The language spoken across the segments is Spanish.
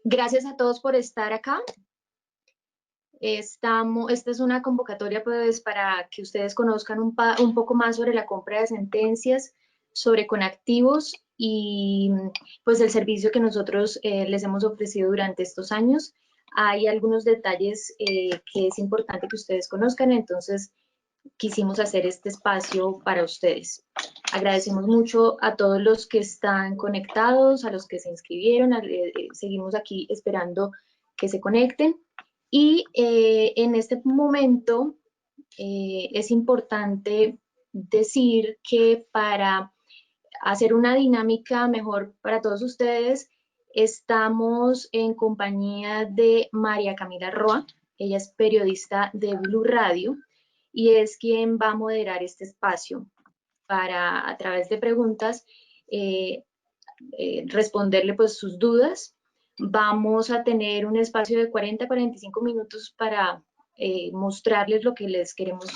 Gracias a todos por estar acá. Esta es una convocatoria pues, para que ustedes conozcan un poco más sobre la compra de sentencias, sobre Conactivos y pues el servicio que nosotros les hemos ofrecido durante estos años. Hay algunos detalles que es importante que ustedes conozcan, entonces quisimos hacer este espacio para ustedes. Agradecemos mucho a todos los que están conectados, a los que se inscribieron, seguimos aquí esperando que se conecten. Y en este momento es importante decir que para hacer una dinámica mejor para todos ustedes, estamos en compañía de María Camila Roa. Ella es periodista de Blue Radio y es quien va a moderar este espacio para, a través de preguntas, responderle pues sus dudas. Vamos a tener un espacio de 40 a 45 minutos para mostrarles lo que les queremos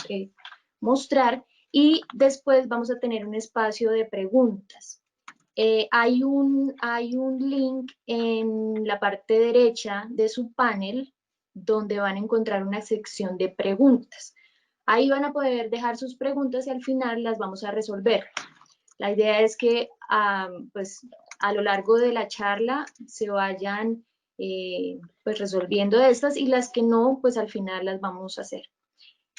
mostrar y después vamos a tener un espacio de preguntas. Hay un link en la parte derecha de su panel donde van a encontrar una sección de preguntas. Ahí van a poder dejar sus preguntas y al final las vamos a resolver. La idea es que pues, a lo largo de la charla se vayan pues, resolviendo estas y las que no, pues al final las vamos a hacer.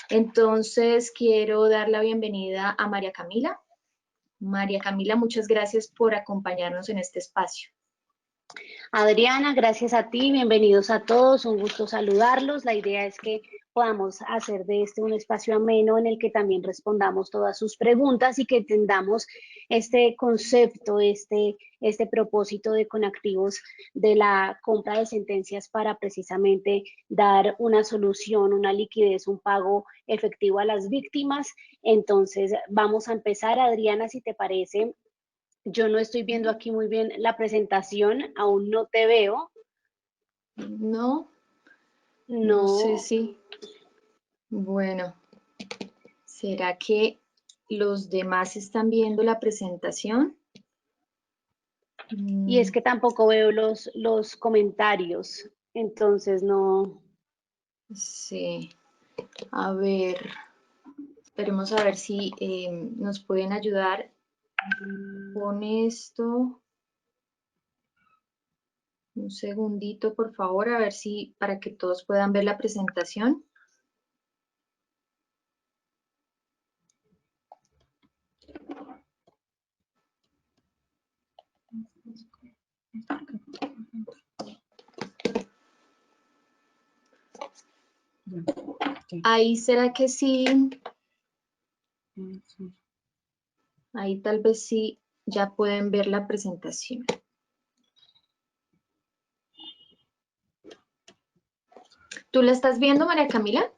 Entonces quiero dar la bienvenida a María Camila. María Camila, muchas gracias por acompañarnos en este espacio. Adriana, gracias a ti, bienvenidos a todos, un gusto saludarlos. La idea es que podamos hacer de este un espacio ameno en el que también respondamos todas sus preguntas y que entendamos este concepto, este propósito de Conactivos de la compra de sentencias para precisamente dar una solución, una liquidez, un pago efectivo a las víctimas. Entonces vamos a empezar, Adriana, si te parece. Yo no estoy viendo aquí muy bien la presentación, aún no te veo. No, No. No sé si. Bueno, ¿será que los demás están viendo la presentación? Y es que tampoco veo los comentarios, entonces no. Sí, a ver, esperemos a ver si nos pueden ayudar con esto. Un segundito, por favor, a ver si para que todos puedan ver la presentación. Ahí será que sí. Ahí tal vez sí ya pueden ver la presentación. ¿Tú la estás viendo, María Camila?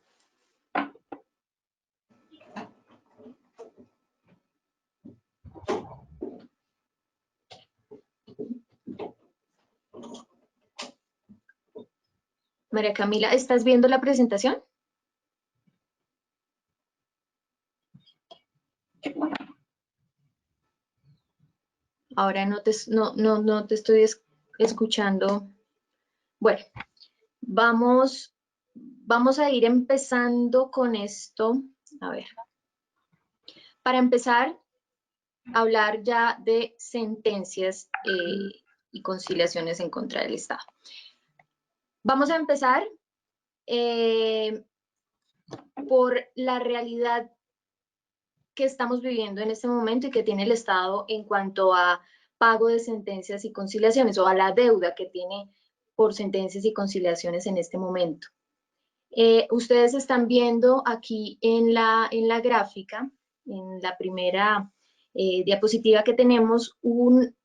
María Camila, ¿estás viendo la presentación? Ahora no te estoy escuchando. Bueno, vamos a ir empezando con esto. A ver. Para empezar a hablar ya de sentencias y conciliaciones en contra del Estado. Vamos a empezar por la realidad que estamos viviendo en este momento y que tiene el Estado en cuanto a pago de sentencias y conciliaciones o a la deuda que tiene por sentencias y conciliaciones en este momento. Ustedes están viendo aquí en la gráfica, en la primera diapositiva que tenemos, un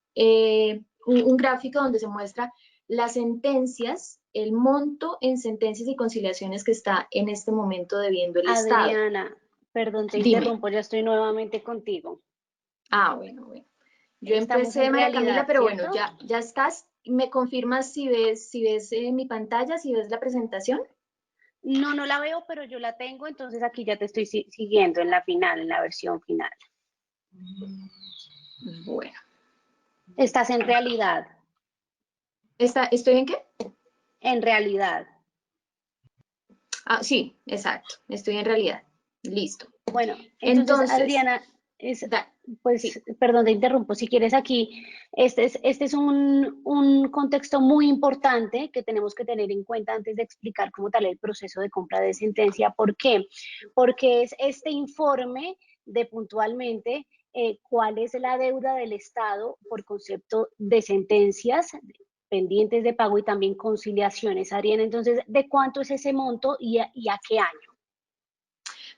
gráfico donde se muestra las sentencias, el monto en sentencias y conciliaciones que está en este momento debiendo el Estado. Adriana, perdón, te Dime. interrumpo, ya estoy nuevamente contigo. Bueno. Yo Estamos empecé, en María realidad, Camila, pero ¿cierto? bueno, ya estás. ¿Me confirmas si ves mi pantalla, si ves la presentación? No, no la veo, pero yo la tengo, entonces aquí ya te estoy siguiendo en la final, en la versión final. Bueno. Estás en realidad. ¿Estoy en qué? En realidad. Ah, sí, exacto, estoy en realidad. Listo. Bueno, entonces, Entonces, Adriana, sí. pues, perdón, te interrumpo, si quieres aquí, este es un contexto muy importante que tenemos que tener en cuenta antes de explicar cómo tal el proceso de compra de sentencia. ¿Por qué? Porque es este informe de puntualmente cuál es la deuda del Estado por concepto de sentencias pendientes de pago y también conciliaciones. Adriana, entonces, ¿de cuánto es ese monto y a qué año?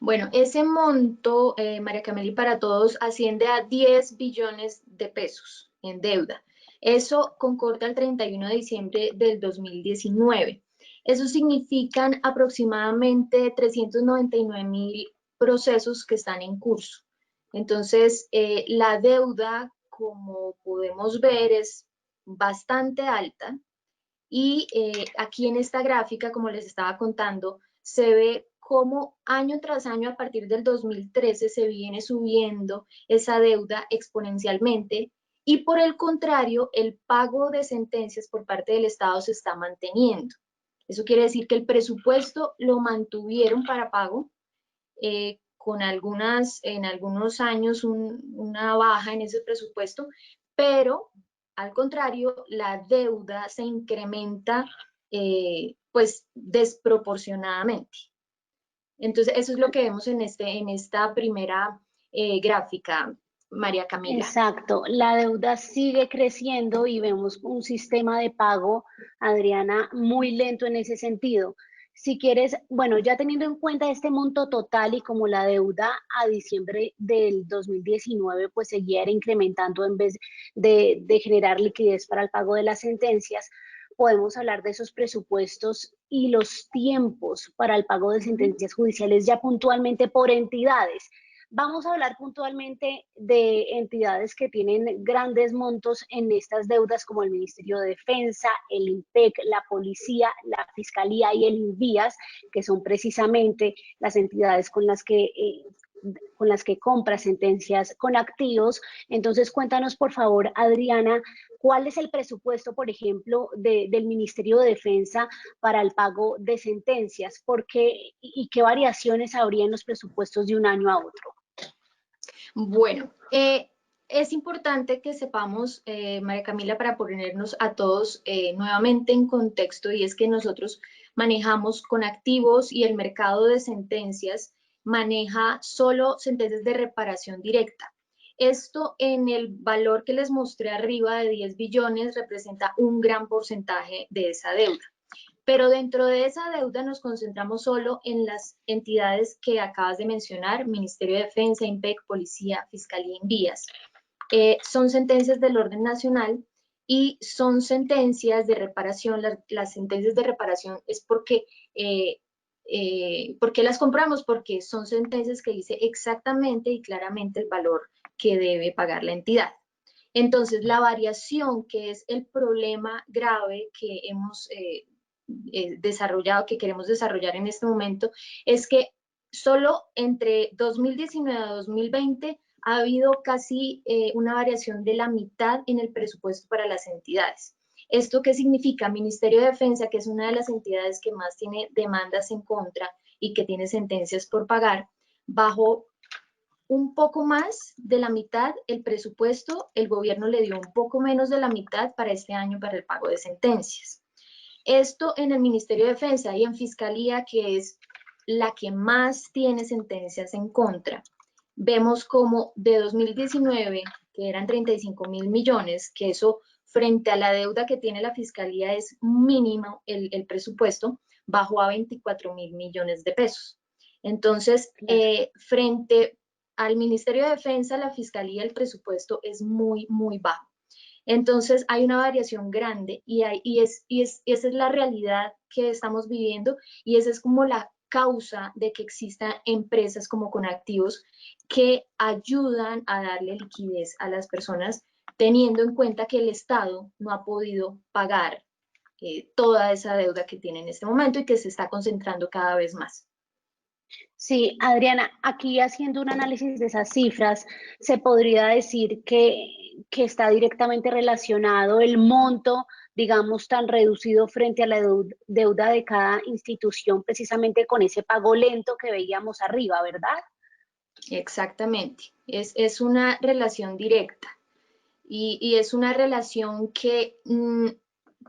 Bueno, ese monto, María Cameli, para todos asciende a 10 billones de pesos en deuda. Eso concorda al 31 de diciembre del 2019. Eso significan aproximadamente 399.000 procesos que están en curso. Entonces, la deuda, como podemos ver, es bastante alta y aquí en esta gráfica, como les estaba contando, se ve cómo año tras año a partir del 2013 se viene subiendo esa deuda exponencialmente y por el contrario, el pago de sentencias por parte del Estado se está manteniendo. Eso quiere decir que el presupuesto lo mantuvieron para pago, con en algunos años una baja en ese presupuesto, pero al contrario, la deuda se incrementa pues desproporcionadamente. Entonces, eso es lo que vemos en esta primera gráfica, María Camila. Exacto, la deuda sigue creciendo y vemos un sistema de pago, Adriana, muy lento en ese sentido. Si quieres, bueno, ya teniendo en cuenta este monto total y como la deuda a diciembre del 2019 pues seguía era incrementando en vez de generar liquidez para el pago de las sentencias, podemos hablar de esos presupuestos y los tiempos para el pago de sentencias judiciales ya puntualmente por entidades. Vamos a hablar puntualmente de entidades que tienen grandes montos en estas deudas, como el Ministerio de Defensa, el INPEC, la Policía, la Fiscalía y el INVIAS, que son precisamente las entidades con las que compra sentencias con activos. Entonces, cuéntanos, por favor, Adriana, ¿cuál es el presupuesto, por ejemplo, del Ministerio de Defensa para el pago de sentencias? ¿Por qué y qué variaciones habría en los presupuestos de un año a otro? Bueno, es importante que sepamos, María Camila, para ponernos a todos nuevamente en contexto, y es que nosotros manejamos con activos y el mercado de sentencias maneja solo sentencias de reparación directa. Esto en el valor que les mostré arriba de 10 billones representa un gran porcentaje de esa deuda. Pero dentro de esa deuda nos concentramos solo en las entidades que acabas de mencionar: Ministerio de Defensa, INPEC, Policía, Fiscalía y Vías. Son sentencias del orden nacional y son sentencias de reparación. Las sentencias de reparación es porque las compramos, porque son sentencias que dice exactamente y claramente el valor que debe pagar la entidad. Entonces, la variación, que es el problema grave que hemos desarrollado, que queremos desarrollar en este momento, es que solo entre 2019 a 2020 ha habido casi una variación de la mitad en el presupuesto para las entidades. ¿Esto qué significa? Ministerio de Defensa, que es una de las entidades que más tiene demandas en contra y que tiene sentencias por pagar, bajó un poco más de la mitad el presupuesto. El gobierno le dio un poco menos de la mitad para este año para el pago de sentencias. Esto en el Ministerio de Defensa. Y en Fiscalía, que es la que más tiene sentencias en contra, vemos como de 2019, que eran 35.000 millones, que eso frente a la deuda que tiene la Fiscalía es mínimo el presupuesto, bajó a 24.000 millones de pesos. Entonces, frente al Ministerio de Defensa, la Fiscalía, el presupuesto es muy, muy bajo. Entonces hay una variación grande esa es la realidad que estamos viviendo, y esa es como la causa de que existan empresas como Conactivos que ayudan a darle liquidez a las personas, teniendo en cuenta que el Estado no ha podido pagar toda esa deuda que tiene en este momento y que se está concentrando cada vez más. Sí, Adriana, aquí haciendo un análisis de esas cifras, se podría decir que que está directamente relacionado el monto, digamos, tan reducido frente a la deuda de cada institución, precisamente con ese pago lento que veíamos arriba, ¿verdad? Exactamente, es una relación directa y es una relación que,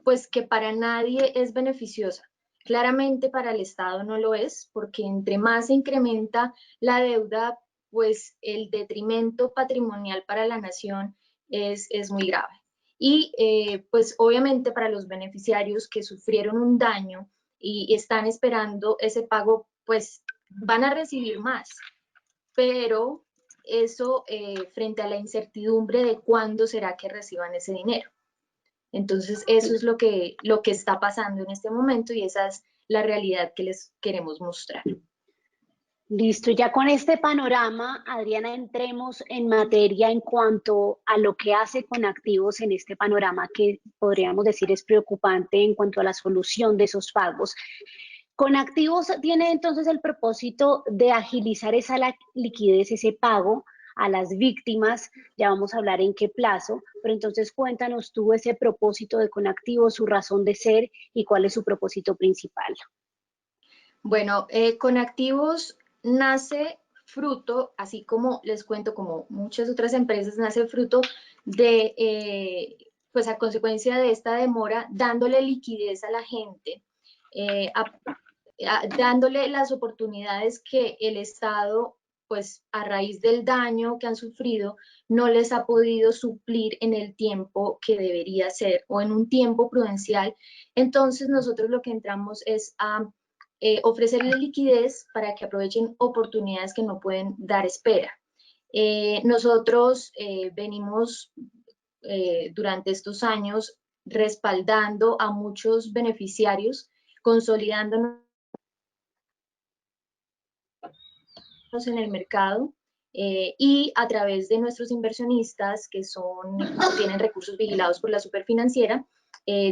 pues que para nadie es beneficiosa. Claramente para el Estado no lo es, porque entre más se incrementa la deuda, pues el detrimento patrimonial para la nación es muy grave. Y pues obviamente para los beneficiarios que sufrieron un daño y están esperando ese pago, pues van a recibir más, pero eso frente a la incertidumbre de cuándo será que reciban ese dinero. Entonces, eso es lo que está pasando en este momento y esa es la realidad que les queremos mostrar. Listo, ya con este panorama, Adriana, entremos en materia en cuanto a lo que hace con activos en este panorama que podríamos decir es preocupante en cuanto a la solución de esos pagos. Con activos tiene entonces el propósito de agilizar esa liquidez, ese pago a las víctimas, ya vamos a hablar en qué plazo, pero entonces cuéntanos tú ese propósito de Conactivos, su razón de ser y cuál es su propósito principal. Bueno, Conactivos nace fruto, así como les cuento, como muchas otras empresas, nace fruto de, pues a consecuencia de esta demora, dándole liquidez a la gente, dándole las oportunidades que el Estado, pues a raíz del daño que han sufrido, no les ha podido suplir en el tiempo que debería ser o en un tiempo prudencial. Entonces nosotros lo que entramos es a ofrecerles liquidez para que aprovechen oportunidades que no pueden dar espera. Nosotros venimos durante estos años respaldando a muchos beneficiarios, consolidándonos en el mercado y a través de nuestros inversionistas que tienen recursos vigilados por la superfinanciera,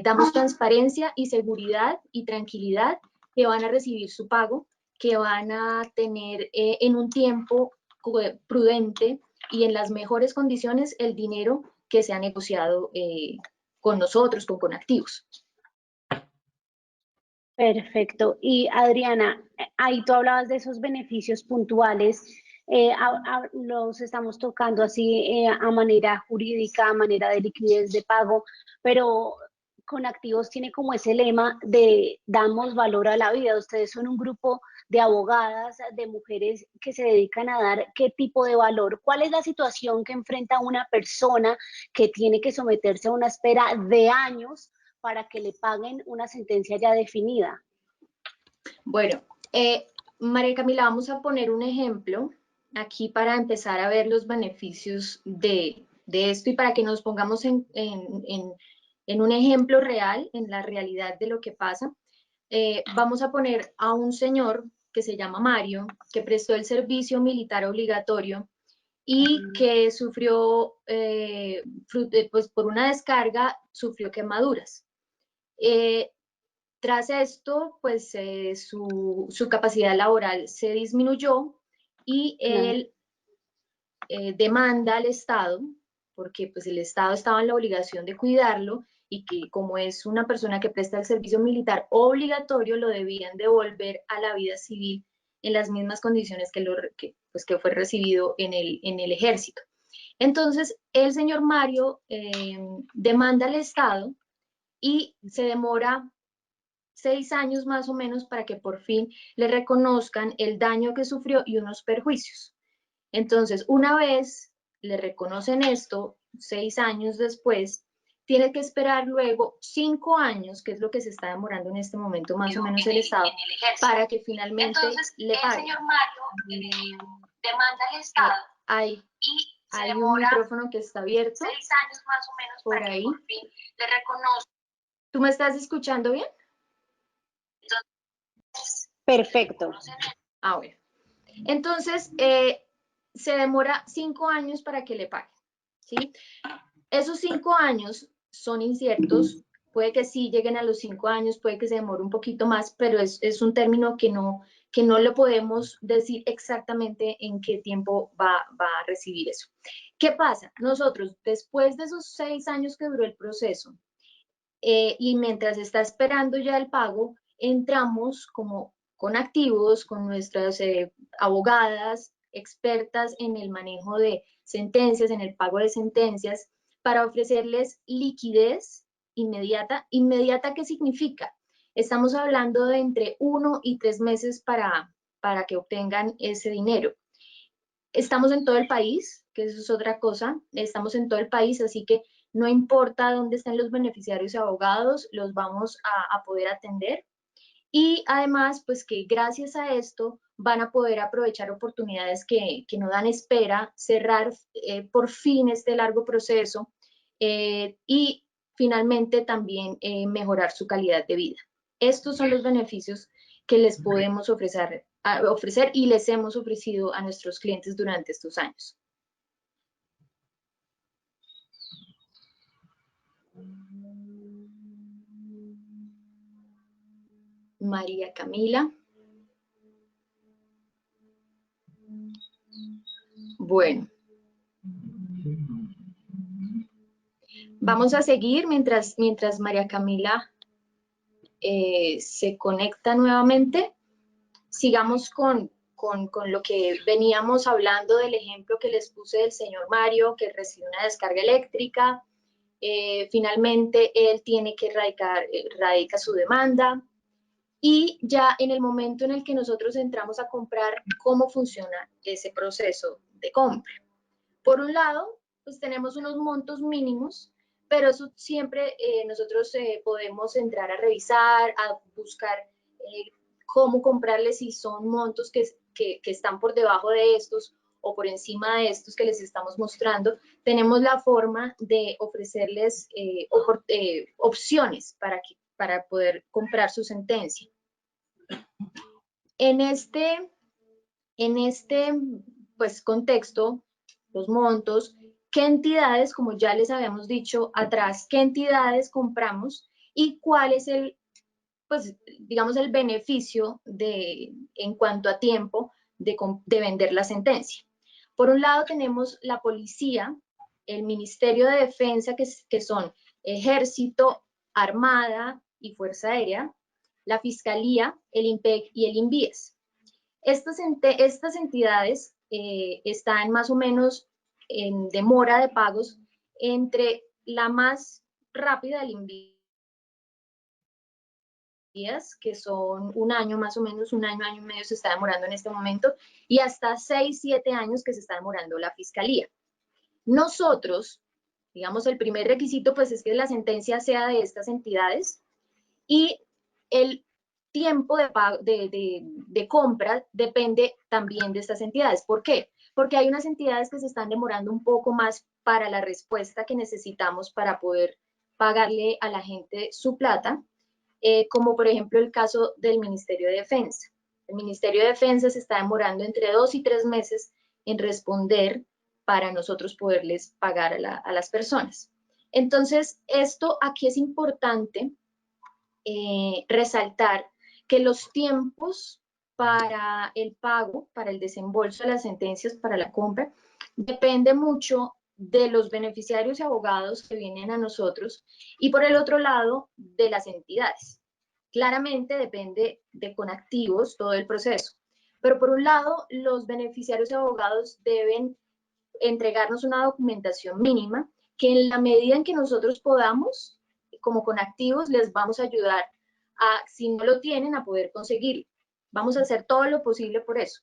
damos transparencia y seguridad y tranquilidad que van a recibir su pago, que van a tener en un tiempo prudente y en las mejores condiciones el dinero que se ha negociado con nosotros, con Conactivos. Perfecto. Y Adriana, ahí tú hablabas de esos beneficios puntuales, los estamos tocando así a manera jurídica, a manera de liquidez de pago, pero Conactivos tiene como ese lema de damos valor a la vida. Ustedes son un grupo de abogadas, de mujeres que se dedican a dar qué tipo de valor. ¿Cuál es la situación que enfrenta una persona que tiene que someterse a una espera de años para que le paguen una sentencia ya definida? Bueno, María Camila, vamos a poner un ejemplo aquí para empezar a ver los beneficios de esto y para que nos pongamos en un ejemplo real, en la realidad de lo que pasa. Vamos a poner a un señor que se llama Mario, que prestó el servicio militar obligatorio y que sufrió, pues por una descarga, sufrió quemaduras. Tras esto, pues su capacidad laboral se disminuyó y él demanda al Estado, porque pues el Estado estaba en la obligación de cuidarlo y que como es una persona que presta el servicio militar obligatorio, lo debían devolver a la vida civil en las mismas condiciones que fue recibido en el ejército. Entonces, el señor Mario demanda al Estado y se demora 6 años más o menos para que por fin le reconozcan el daño que sufrió y unos perjuicios. Entonces, una vez le reconocen esto, 6 años después, tiene que esperar luego 5 años, que es lo que se está demorando en este momento más o menos el Estado, para que finalmente le pague. El señor Mario demanda al Estado hay un micrófono que está abierto 6 años más o menos por para ahí. que por fin le reconozcan. ¿Tú me estás escuchando bien? Perfecto. Bueno. Entonces, se demora 5 años para que le paguen, ¿sí? Esos 5 años son inciertos, puede que sí lleguen a los 5 años, puede que se demore un poquito más, pero es un término que que no le podemos decir exactamente en qué tiempo va a recibir eso. ¿Qué pasa? Nosotros, después de esos 6 años que duró el proceso, y mientras está esperando ya el pago, entramos como con activos, con nuestras abogadas expertas en el manejo de sentencias, en el pago de sentencias, para ofrecerles liquidez inmediata. ¿Inmediata qué significa? Estamos hablando de entre 1 y 3 meses para que obtengan ese dinero. Estamos en todo el país, que eso es otra cosa, estamos en todo el país, así que no importa dónde estén los beneficiarios y abogados, los vamos a poder atender. Y además, pues que gracias a esto van a poder aprovechar oportunidades que no dan espera, cerrar por fin este largo proceso y finalmente también mejorar su calidad de vida. Estos son los beneficios que les podemos ofrecer y les hemos ofrecido a nuestros clientes durante estos años. María Camila. Bueno. Vamos a seguir mientras María Camila se conecta nuevamente. Sigamos con lo que veníamos hablando del ejemplo que les puse del señor Mario, que recibe una descarga eléctrica. Finalmente, él tiene que radica su demanda. Y ya en el momento en el que nosotros entramos a comprar, ¿cómo funciona ese proceso de compra? Por un lado, pues tenemos unos montos mínimos, pero eso siempre nosotros podemos entrar a revisar, a buscar cómo comprarles si son montos que están por debajo de estos o por encima de estos que les estamos mostrando. Tenemos la forma de ofrecerles opciones para poder comprar su sentencia. En este pues, contexto, los montos, qué entidades, como ya les habíamos dicho atrás, qué entidades compramos y cuál es pues, digamos, el beneficio en cuanto a tiempo de vender la sentencia. Por un lado tenemos la policía, el Ministerio de Defensa, que son Ejército, Armada y Fuerza Aérea, la Fiscalía, el IMPEC y el INVIES. Estas entidades están más o menos en demora de pagos entre la más rápida del INVIES, que son un año más o menos, un año y medio se está demorando en este momento, y hasta 6, 7 años que se está demorando la Fiscalía. Nosotros, digamos, el primer requisito pues es que la sentencia sea de estas entidades y el tiempo de compra depende también de estas entidades. ¿Por qué? Porque hay unas entidades que se están demorando un poco más para la respuesta que necesitamos para poder pagarle a la gente su plata, como por ejemplo el caso del Ministerio de Defensa. El Ministerio de Defensa se está demorando entre 2 y 3 meses en responder para nosotros poderles pagar a las personas. Entonces, esto aquí es importante resaltar que los tiempos para el pago, para el desembolso de las sentencias, para la compra, depende mucho de los beneficiarios y abogados que vienen a nosotros y por el otro lado de las entidades. Claramente depende de Conactivos todo el proceso, pero por un lado los beneficiarios y abogados deben entregarnos una documentación mínima que en la medida en que nosotros podamos, como Conactivos, les vamos a ayudar a, si no lo tienen, a poder conseguirlo. Vamos a hacer todo lo posible por eso.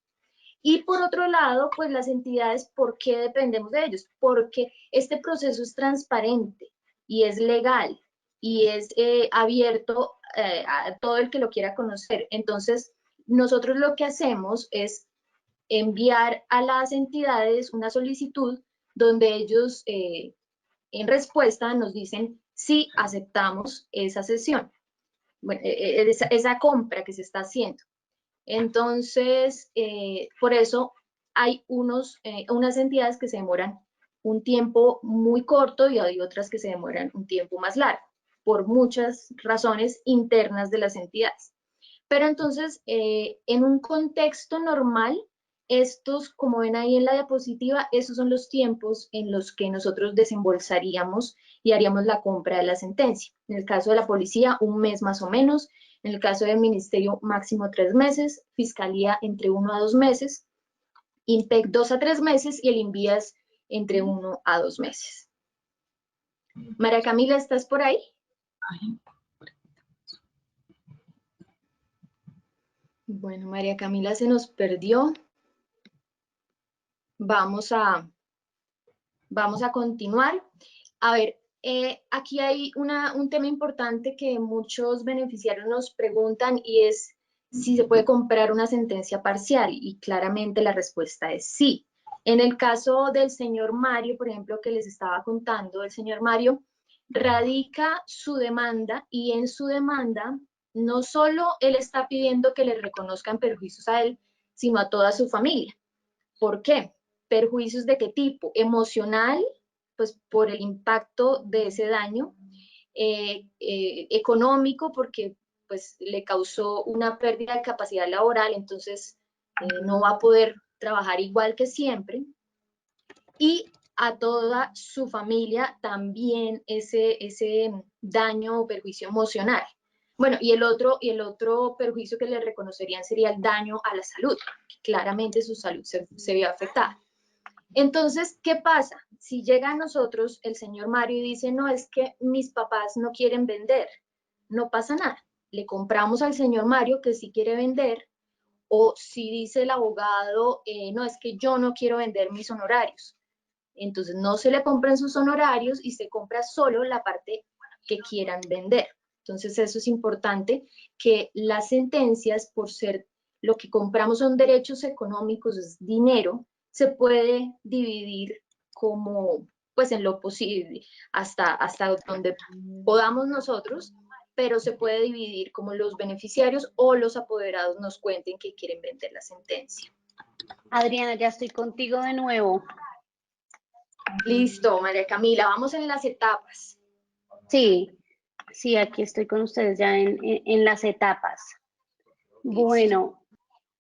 Y por otro lado, pues las entidades, ¿por qué dependemos de ellos? Porque este proceso es transparente y es legal y es abierto a todo el que lo quiera conocer. Entonces, nosotros lo que hacemos es enviar a las entidades una solicitud donde ellos en respuesta nos dicen si aceptamos esa sesión, bueno, esa compra que se está haciendo. Entonces, por eso hay unas entidades que se demoran un tiempo muy corto y hay otras que se demoran un tiempo más largo, por muchas razones internas de las entidades. Pero entonces, en un contexto normal, estos, como ven ahí en la diapositiva, esos son los tiempos en los que nosotros desembolsaríamos y haríamos la compra de la sentencia. En el caso de la policía, un mes más o menos. En el caso del ministerio, máximo 3 meses. Fiscalía, entre 1 a 2 meses. IMPEC, 2 a 3 meses. Y el INVIAS, entre 1 a 2 meses. María Camila, ¿estás por ahí? Bueno, María Camila se nos perdió. Vamos a continuar. A ver, aquí hay un tema importante que muchos beneficiarios nos preguntan y es si se puede comprar una sentencia parcial, y claramente la respuesta es sí. En el caso del señor Mario, por ejemplo, que les estaba contando, el señor Mario radica su demanda, y en su demanda no solo él está pidiendo que le reconozcan perjuicios a él, sino a toda su familia. ¿Por qué? ¿Perjuicios de qué tipo? Emocional, pues por el impacto de ese daño, económico, porque pues le causó una pérdida de capacidad laboral, entonces no va a poder trabajar igual que siempre, y a toda su familia también ese daño o perjuicio emocional. Bueno, y el otro perjuicio que le reconocerían sería el daño a la salud, que claramente su salud se ve afectada. Entonces, ¿qué pasa? Si llega a nosotros el señor Mario y dice, no, es que mis papás no quieren vender, no pasa nada. Le compramos al señor Mario que sí quiere vender, o si dice el abogado, no, es que yo no quiero vender mis honorarios. Entonces no se le compran sus honorarios y se compra solo la parte que quieran vender. Entonces eso es importante, que las sentencias, por ser lo que compramos son derechos económicos, es dinero, se puede dividir como, pues en lo posible, hasta donde podamos nosotros, pero se puede dividir como los beneficiarios o los apoderados nos cuenten que quieren vender la sentencia. Adriana, ya estoy contigo de nuevo. Listo, María Camila, vamos en las etapas. Sí, sí, aquí estoy con ustedes ya en las etapas. Bueno,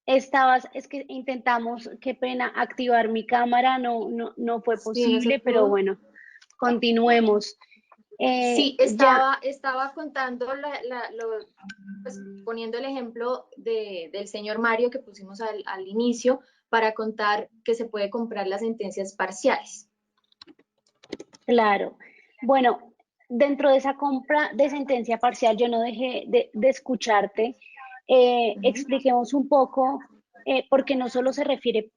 es que intentamos, qué pena, activar mi cámara, no fue Sí, no se posible, pero pudo. bueno, continuemos. Sí, Ya, estaba contando, pues, poniendo el ejemplo del señor Mario que pusimos al inicio, para contar que se puede comprar las sentencias parciales. claro. Bueno, dentro de esa compra de sentencia parcial, yo no dejé de escucharte. Expliquemos un poco, porque no solo se refiere,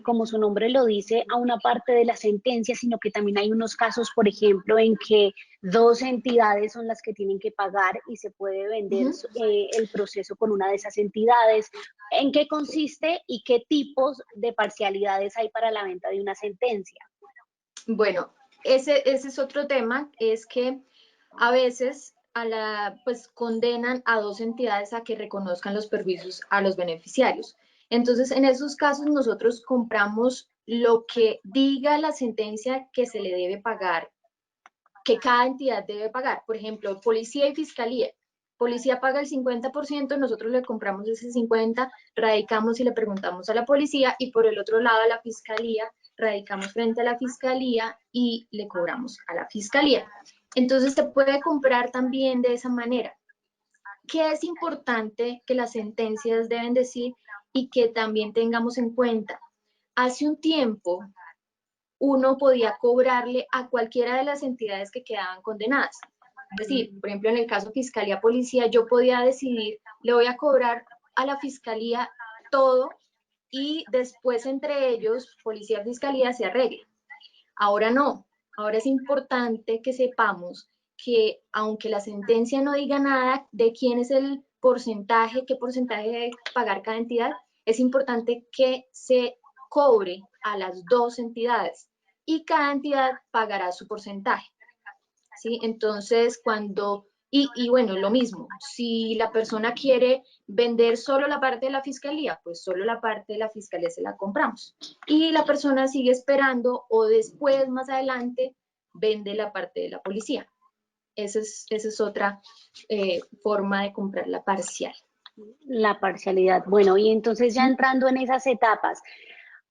como su nombre lo dice, a una parte de la sentencia, sino que también hay unos casos, por ejemplo, en que dos entidades son las que tienen que pagar y se puede vender el proceso con una de esas entidades. ¿En qué consiste y qué tipos de parcialidades hay para la venta de una sentencia? Bueno, ese es otro tema, es que a veces pues condenan a dos entidades a que reconozcan los perjuicios a los beneficiarios. Entonces, en esos casos nosotros compramos lo que diga la sentencia que se le debe pagar, que cada entidad debe pagar. Por ejemplo, policía y fiscalía. Policía paga el 50%, nosotros le compramos ese 50%, radicamos y le preguntamos a la policía, y por el otro lado a la fiscalía, radicamos frente a la fiscalía y le cobramos a la fiscalía. Entonces se puede comprar también de esa manera. ¿Qué es importante que las sentencias deben decir y que también tengamos en cuenta? Hace un tiempo uno podía cobrarle a cualquiera de las entidades que quedaban condenadas. Es decir, por ejemplo, en el caso Fiscalía Policía, yo podía decidir, le voy a cobrar a la Fiscalía todo, y después entre ellos, Policía y Fiscalía se arreglan. Ahora no, ahora es importante que sepamos que aunque la sentencia no diga nada de quién es el porcentaje, qué porcentaje debe pagar cada entidad, es importante que se cobre a las dos entidades y cada entidad pagará su porcentaje, ¿sí? Entonces, bueno, lo mismo, si la persona quiere vender solo la parte de la fiscalía, pues solo la parte de la fiscalía se la compramos. Y la persona sigue esperando, o después, más adelante, vende la parte de la policía. Esa es otra forma de comprar la parcial. La parcialidad. Bueno, y entonces ya entrando en esas etapas,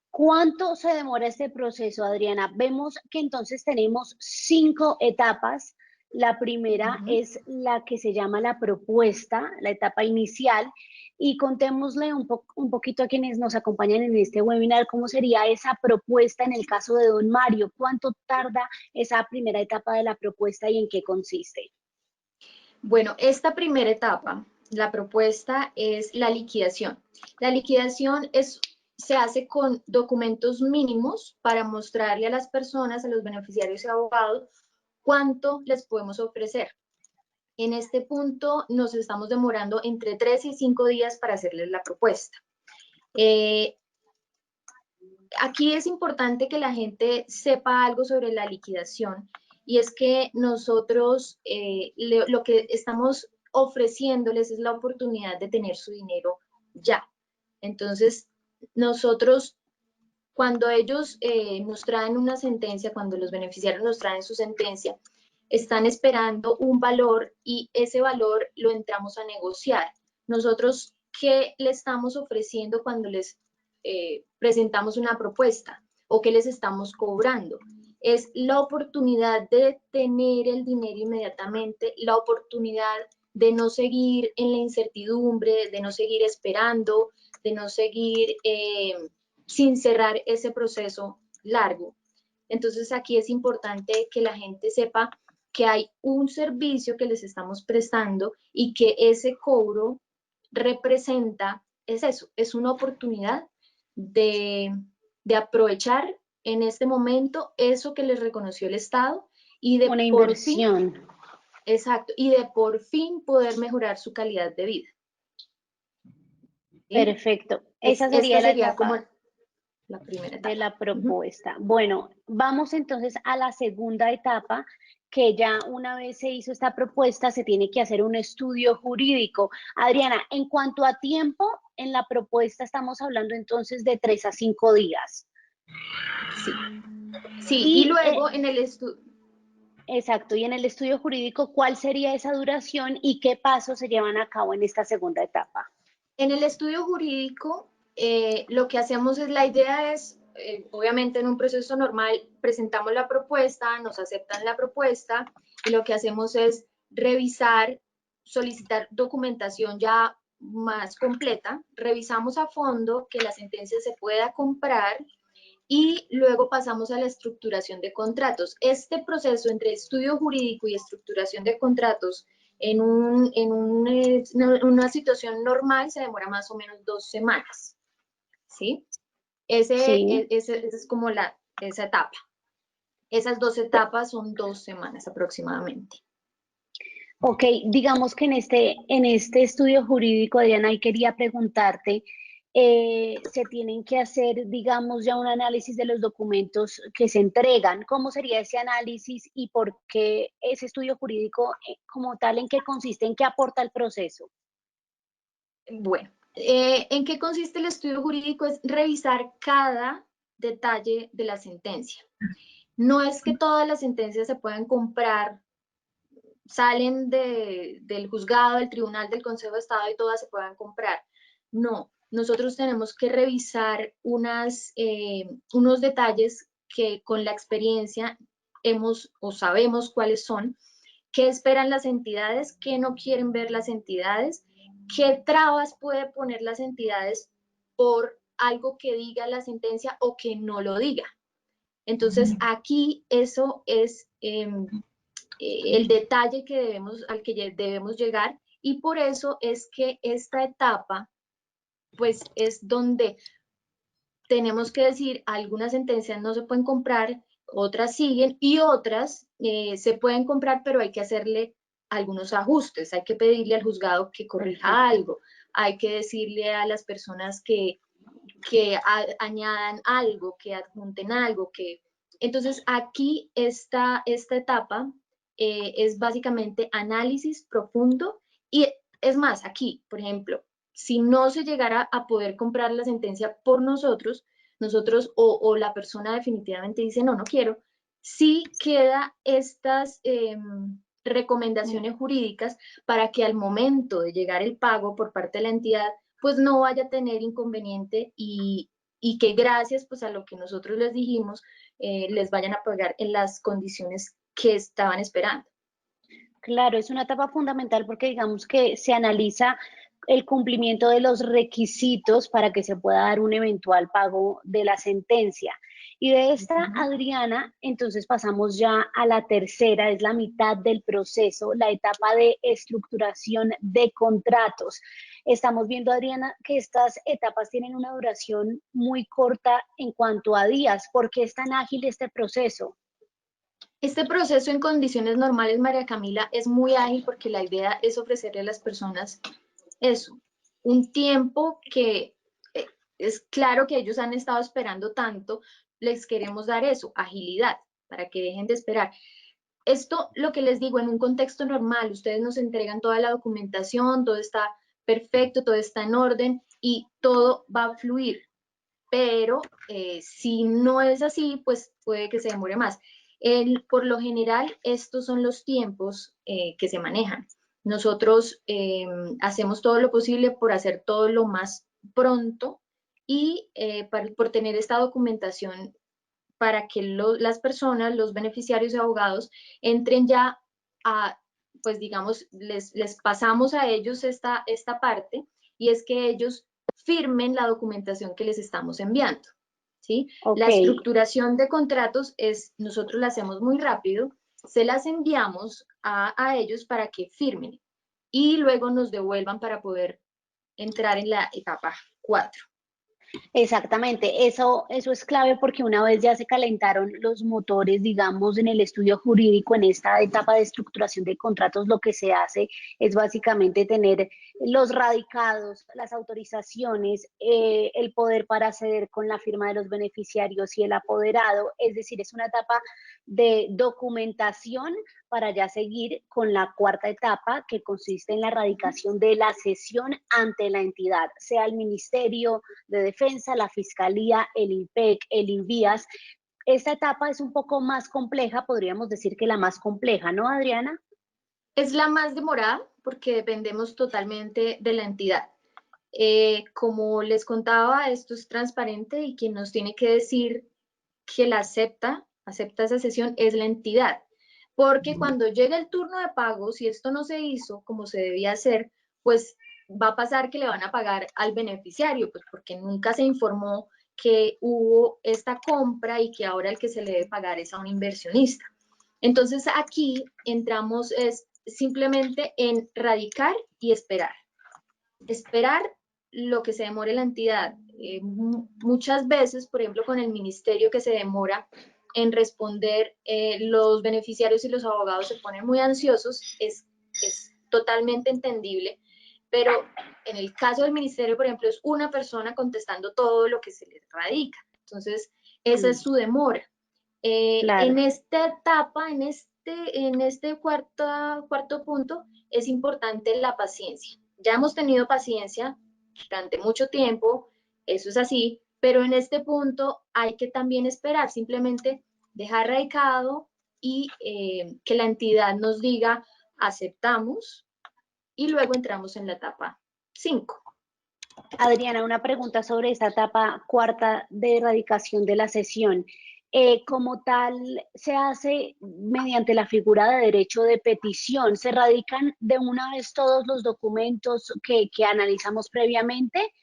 ¿cuánto se demora este proceso, Adriana? Vemos que entonces tenemos 5 etapas. La primera Ujú. es la que se llama la propuesta, la etapa inicial, y contémosle un poquito a quienes nos acompañan en este webinar cómo sería esa propuesta en el caso de don Mario. ¿Cuánto tarda esa primera etapa de la propuesta y en qué consiste? Bueno, esta primera etapa, la propuesta es la liquidación. La liquidación se hace con documentos mínimos para mostrarle a las personas, a los beneficiarios y abogados, cuánto les podemos ofrecer. En este punto nos estamos demorando entre 3 y 5 días para hacerles la propuesta. Aquí es importante que la gente sepa algo sobre la liquidación y es que nosotros lo que estamos ofreciéndoles es la oportunidad de tener su dinero ya. Entonces, nosotros, cuando ellos nos traen una sentencia, cuando los beneficiarios nos traen su sentencia, están esperando un valor y ese valor lo entramos a negociar. Nosotros, ¿qué le estamos ofreciendo cuando les presentamos una propuesta o qué les estamos cobrando? Es la oportunidad de tener el dinero inmediatamente, la oportunidad de no seguir en la incertidumbre, de no seguir esperando, de no seguir sin cerrar ese proceso largo. Entonces aquí es importante que la gente sepa que hay un servicio que les estamos prestando y que ese cobro representa, es eso, es una oportunidad de, de aprovechar en este momento eso que les reconoció el Estado y de Una por fin, inversión. exacto, y de por fin poder mejorar su calidad de vida. ¿Sí? Perfecto. Esa Esta sería la sería como etapa la primera de etapa. la propuesta. Bueno, vamos entonces a la segunda etapa, que ya una vez se hizo esta propuesta, se tiene que hacer un estudio jurídico. Adriana, en cuanto a tiempo, en la propuesta estamos hablando entonces de 3 a 5 días. Sí, sí, y Y, luego en el estudio, exacto, y en el estudio jurídico, ¿cuál sería esa duración y qué pasos se llevan a cabo en esta segunda etapa? en el estudio jurídico, lo que hacemos es, la idea es, obviamente en un proceso normal, presentamos la propuesta, nos aceptan la propuesta y lo que hacemos es revisar, solicitar documentación ya más completa, revisamos a fondo que la sentencia se pueda comprar y luego pasamos a la estructuración de contratos. Este proceso entre estudio jurídico y estructuración de contratos una situación normal se demora más o menos 2 semanas, ¿sí? Sí. Esa es como esa etapa. Esas 2 etapas son 2 semanas aproximadamente. Ok, digamos que en este estudio jurídico, Adriana, y quería preguntarte, se tienen que hacer, digamos, ya un análisis de los documentos que se entregan. ¿Cómo sería ese análisis y por qué ese estudio jurídico como tal, en qué consiste, en qué aporta el proceso? Bueno, ¿en qué consiste el estudio jurídico? Es revisar cada detalle de la sentencia. No es que todas las sentencias se puedan comprar, salen del juzgado, del tribunal, del Consejo de Estado y todas se puedan comprar. No, nosotros tenemos que revisar unos detalles que con la experiencia hemos o sabemos cuáles son, qué esperan las entidades, qué no quieren ver las entidades, qué trabas puede poner las entidades por algo que diga la sentencia o que no lo diga. Entonces, aquí eso es el detalle al que debemos llegar y por eso es que esta etapa pues es donde tenemos que decir algunas sentencias no se pueden comprar, otras siguen y otras se pueden comprar, pero hay que hacerle algunos ajustes, hay que pedirle al juzgado que corrija Perfecto. algo, hay que decirle a las personas que añadan algo, que adjunten algo, que... Entonces aquí esta etapa es básicamente análisis profundo y es más, aquí, por ejemplo, si no se llegara a poder comprar la sentencia por nosotros o la persona definitivamente dice, no, no quiero, sí queda recomendaciones jurídicas para que al momento de llegar el pago por parte de la entidad, pues no vaya a tener inconveniente y que gracias pues a lo que nosotros les dijimos, les vayan a pagar en las condiciones que estaban esperando. Claro, es una etapa fundamental porque digamos que se analiza el cumplimiento de los requisitos para que se pueda dar un eventual pago de la sentencia. Y de esta, Adriana, entonces pasamos ya a la tercera, es la mitad del proceso, la etapa de estructuración de contratos. Estamos viendo, Adriana, que estas etapas tienen una duración muy corta en cuanto a días. ¿Por qué es tan ágil este proceso? Este proceso en condiciones normales, María Camila, es muy ágil porque la idea es ofrecerle a las personas eso, un tiempo que es claro que ellos han estado esperando tanto, les queremos dar eso, agilidad, para que dejen de esperar. Esto, lo que les digo, en un contexto normal, ustedes nos entregan toda la documentación, todo está perfecto, todo está en orden y todo va a fluir. Pero si no es así, pues puede que se demore más. Por lo general, estos son los tiempos que se manejan. Nosotros hacemos todo lo posible por hacer todo lo más pronto y por tener esta documentación para que las personas, los beneficiarios y abogados, entren ya a, pues digamos, les pasamos a ellos esta parte y es que ellos firmen la documentación que les estamos enviando. ¿Sí? Ok. La estructuración de contratos es, nosotros la hacemos muy rápido, se las enviamos a ellos para que firmen y luego nos devuelvan para poder entrar en la etapa 4. Exactamente, eso es clave porque una vez ya se calentaron los motores, digamos, en el estudio jurídico, en esta etapa de estructuración de contratos, lo que se hace es básicamente tener los radicados, las autorizaciones, el poder para acceder con la firma de los beneficiarios y el apoderado, es decir, es una etapa de documentación para ya seguir con la cuarta etapa que consiste en la radicación de la cesión ante la entidad, sea el Ministerio de Defensa, la Fiscalía, el IMPEC, el INVIAS. Esta etapa es un poco más compleja, podríamos decir que la más compleja, ¿no, Adriana? Es la más demorada porque dependemos totalmente de la entidad. Como les contaba, esto es transparente y quien nos tiene que decir que la acepta esa sesión es la entidad. Porque cuando llega el turno de pago, si esto no se hizo como se debía hacer, pues va a pasar que le van a pagar al beneficiario, pues porque nunca se informó que hubo esta compra y que ahora el que se le debe pagar es a un inversionista. Entonces aquí entramos es simplemente en radicar y esperar. Esperar lo que se demore la entidad. Muchas veces, por ejemplo, con el ministerio que se demora en responder, los beneficiarios y los abogados se ponen muy ansiosos, es totalmente entendible, pero en el caso del ministerio, por ejemplo, es una persona contestando todo lo que se les radica. Entonces, esa es su demora. Claro. En esta etapa, en este cuarto punto, es importante la paciencia. Ya hemos tenido paciencia durante mucho tiempo, eso es así, pero en este punto hay que también esperar, simplemente dejar radicado y que la entidad nos diga aceptamos y luego entramos en la etapa 5. Adriana, una pregunta sobre esta etapa cuarta de erradicación de la cesión. Como tal, se hace mediante la figura de derecho de petición. ¿Se radican de una vez todos los documentos que analizamos previamente?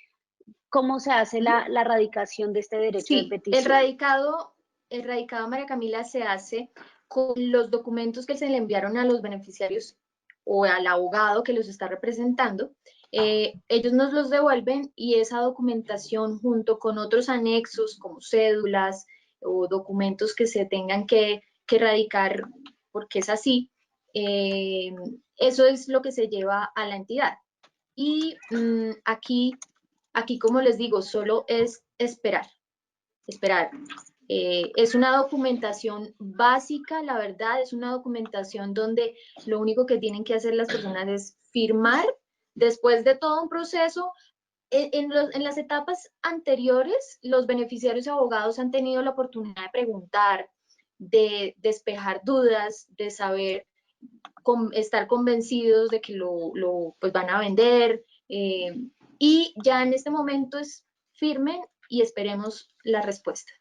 ¿Cómo se hace la radicación de este derecho de Sí, el petición? radicado, el radicado María Camila se hace con los documentos que se le enviaron a los beneficiarios o al abogado que los está representando. Ellos nos los devuelven y esa documentación junto con otros anexos como cédulas o documentos que se tengan que radicar porque es así, eso es lo que se lleva a la entidad. Y aquí, como les digo, solo es esperar. Es una documentación básica, la verdad, es una documentación donde lo único que tienen que hacer las personas es firmar después de todo un proceso. En las etapas anteriores, los beneficiarios y abogados han tenido la oportunidad de preguntar, de despejar dudas, de saber estar convencidos de que pues van a vender, y ya en este momento es firme y esperemos la respuesta.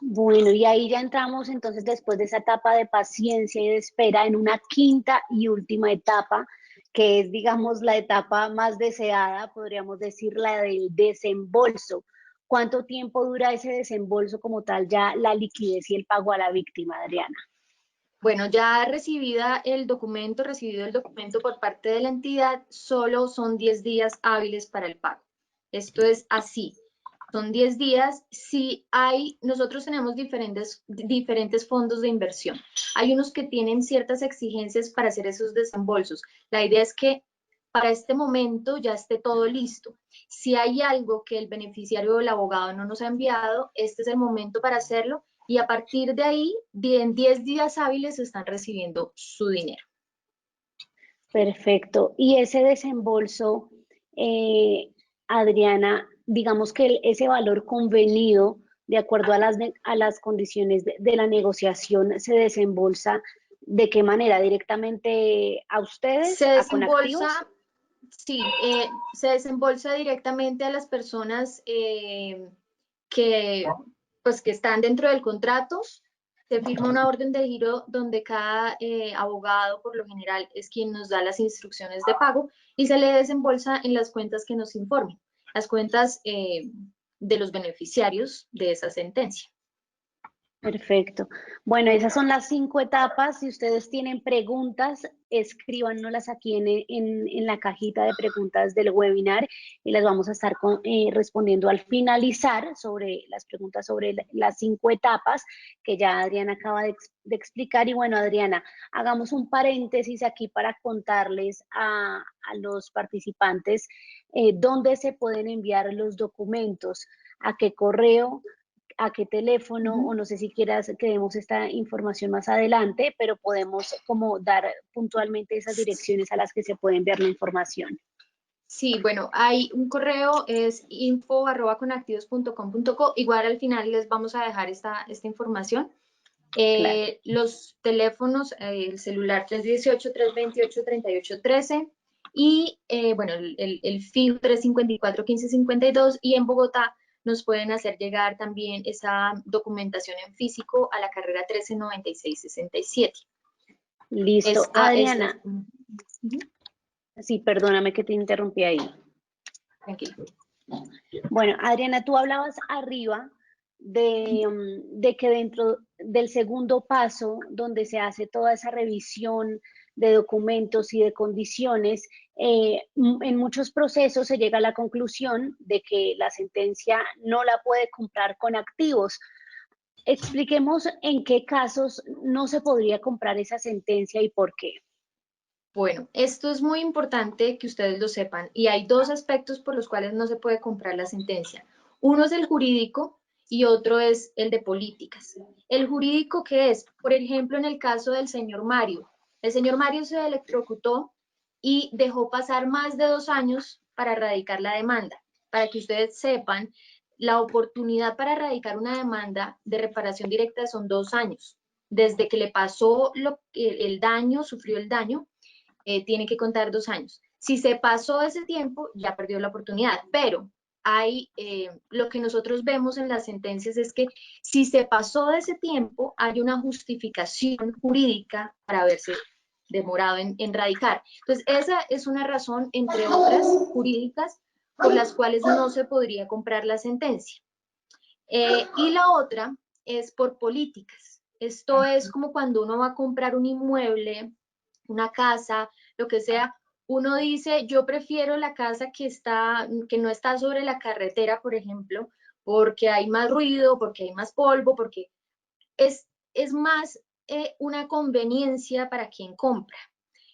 Bueno, y ahí ya entramos entonces después de esa etapa de paciencia y de espera en una quinta y última etapa, que es, digamos, la etapa más deseada, podríamos decir, la del desembolso. ¿Cuánto tiempo dura ese desembolso como tal, ya la liquidez y el pago a la víctima, Adriana? Bueno, ya recibido el documento por parte de la entidad, solo son 10 días hábiles para el pago. Esto es así. Son 10 días. Nosotros tenemos diferentes fondos de inversión. Hay unos que tienen ciertas exigencias para hacer esos desembolsos. La idea es que para este momento ya esté todo listo. Si hay algo que el beneficiario o el abogado no nos ha enviado, este es el momento para hacerlo, y a partir de ahí, en 10 días hábiles están recibiendo su dinero. Perfecto. Y ese desembolso, Adriana, digamos que ese valor convenido, de acuerdo a las condiciones de la negociación, se desembolsa ¿de qué manera? ¿Directamente a Se ustedes, a desembolsa, Conactivos? sí, se desembolsa directamente a las personas que, pues, que están dentro del contrato. Se firma una orden de giro donde cada abogado, por lo general, es quien nos da las instrucciones de pago, y se le desembolsa en las cuentas que nos informen, las cuentas de los beneficiarios de esa sentencia. Perfecto. Bueno, esas son las 5 etapas. Si ustedes tienen preguntas, escríbanoslas aquí en la cajita de preguntas del webinar y las vamos a estar respondiendo al finalizar sobre las preguntas sobre las 5 etapas que ya Adriana acaba de explicar. Y bueno, Adriana, hagamos un paréntesis aquí para contarles a los participantes dónde se pueden enviar los documentos, a qué correo, a qué teléfono, o no sé si quieras que demos esta información más adelante, pero podemos como dar puntualmente esas direcciones a las que se puede enviar la información. Sí, bueno, hay un correo, es info@conactivos.com.co. Igual al final les vamos a dejar esta información. Claro. Los teléfonos, el celular 318-328-3813, y bueno, el fijo 354-1552, y en Bogotá nos pueden hacer llegar también esa documentación en físico a la carrera 1396-67. Listo. Esta Adriana, sí, perdóname que te interrumpí ahí. tranquilo. Bueno, Adriana, tú hablabas arriba de que dentro del segundo paso, donde se hace toda esa revisión de documentos y de condiciones, en muchos procesos se llega a la conclusión de que la sentencia no la puede comprar con activos. Expliquemos en qué casos no se podría comprar esa sentencia y por qué. Bueno, esto es muy importante que ustedes lo sepan, y hay dos aspectos por los cuales no se puede comprar la sentencia. Uno es el jurídico y otro es el de políticas. El jurídico, ¿qué es? Por ejemplo, en el caso del señor Mario. El señor Mario se electrocutó y dejó pasar más de 2 años para radicar la demanda. Para que ustedes sepan, la oportunidad para radicar una demanda de reparación directa son 2 años. Desde que le pasó el daño, sufrió el daño, tiene que contar 2 años. Si se pasó ese tiempo, ya perdió la oportunidad, pero lo que nosotros vemos en las sentencias es que si se pasó de ese tiempo, hay una justificación jurídica para haberse demorado en radicar. Entonces, esa es una razón, entre otras jurídicas, por las cuales no se podría comprar la sentencia. Y la otra es por políticas. Esto es como cuando uno va a comprar un inmueble, una casa, lo que sea. Uno dice, yo prefiero la casa que no está sobre la carretera, por ejemplo, porque hay más ruido, porque hay más polvo, porque es más una conveniencia para quien compra.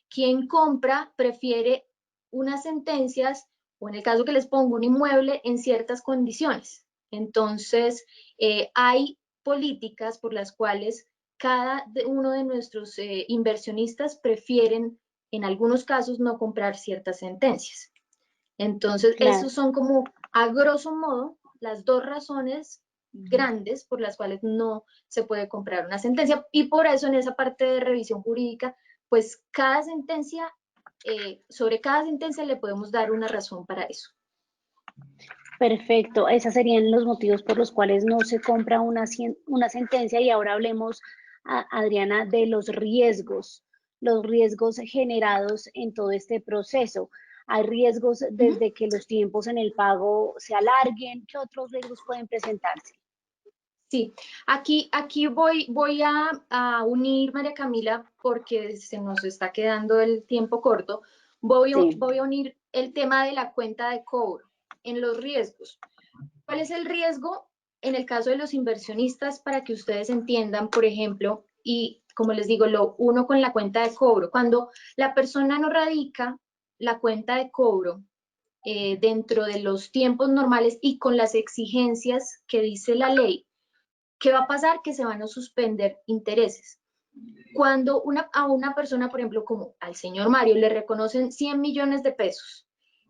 Quien compra prefiere unas sentencias, o en el caso que les pongo, un inmueble en ciertas condiciones. Entonces, hay políticas por las cuales cada uno de nuestros inversionistas prefieren, en algunos casos, no comprar ciertas sentencias. Entonces, Claro. esos son como, a grosso modo, las dos razones grandes por las cuales no se puede comprar una sentencia, y por eso en esa parte de revisión jurídica, pues cada sentencia, sobre cada sentencia le podemos dar una razón para eso. Perfecto, esos serían los motivos por los cuales no se compra una sentencia. Y ahora hablemos, Adriana, de los riesgos generados en todo este proceso. Hay riesgos desde que los tiempos en el pago se alarguen. ¿Qué otros riesgos pueden presentarse? Sí, aquí voy a unir, María Camila, porque se nos está quedando el tiempo corto. Sí. Voy a unir el tema de la cuenta de cobro en los riesgos. ¿Cuál es el riesgo en el caso de los inversionistas para que ustedes entiendan, por ejemplo, y como les digo, lo uno con la cuenta de cobro? Cuando la persona no radica la cuenta de cobro dentro de los tiempos normales y con las exigencias que dice la ley, ¿qué va a pasar? Que se van a suspender intereses. Cuando a una persona, por ejemplo, como al señor Mario, le reconocen 100 millones de pesos,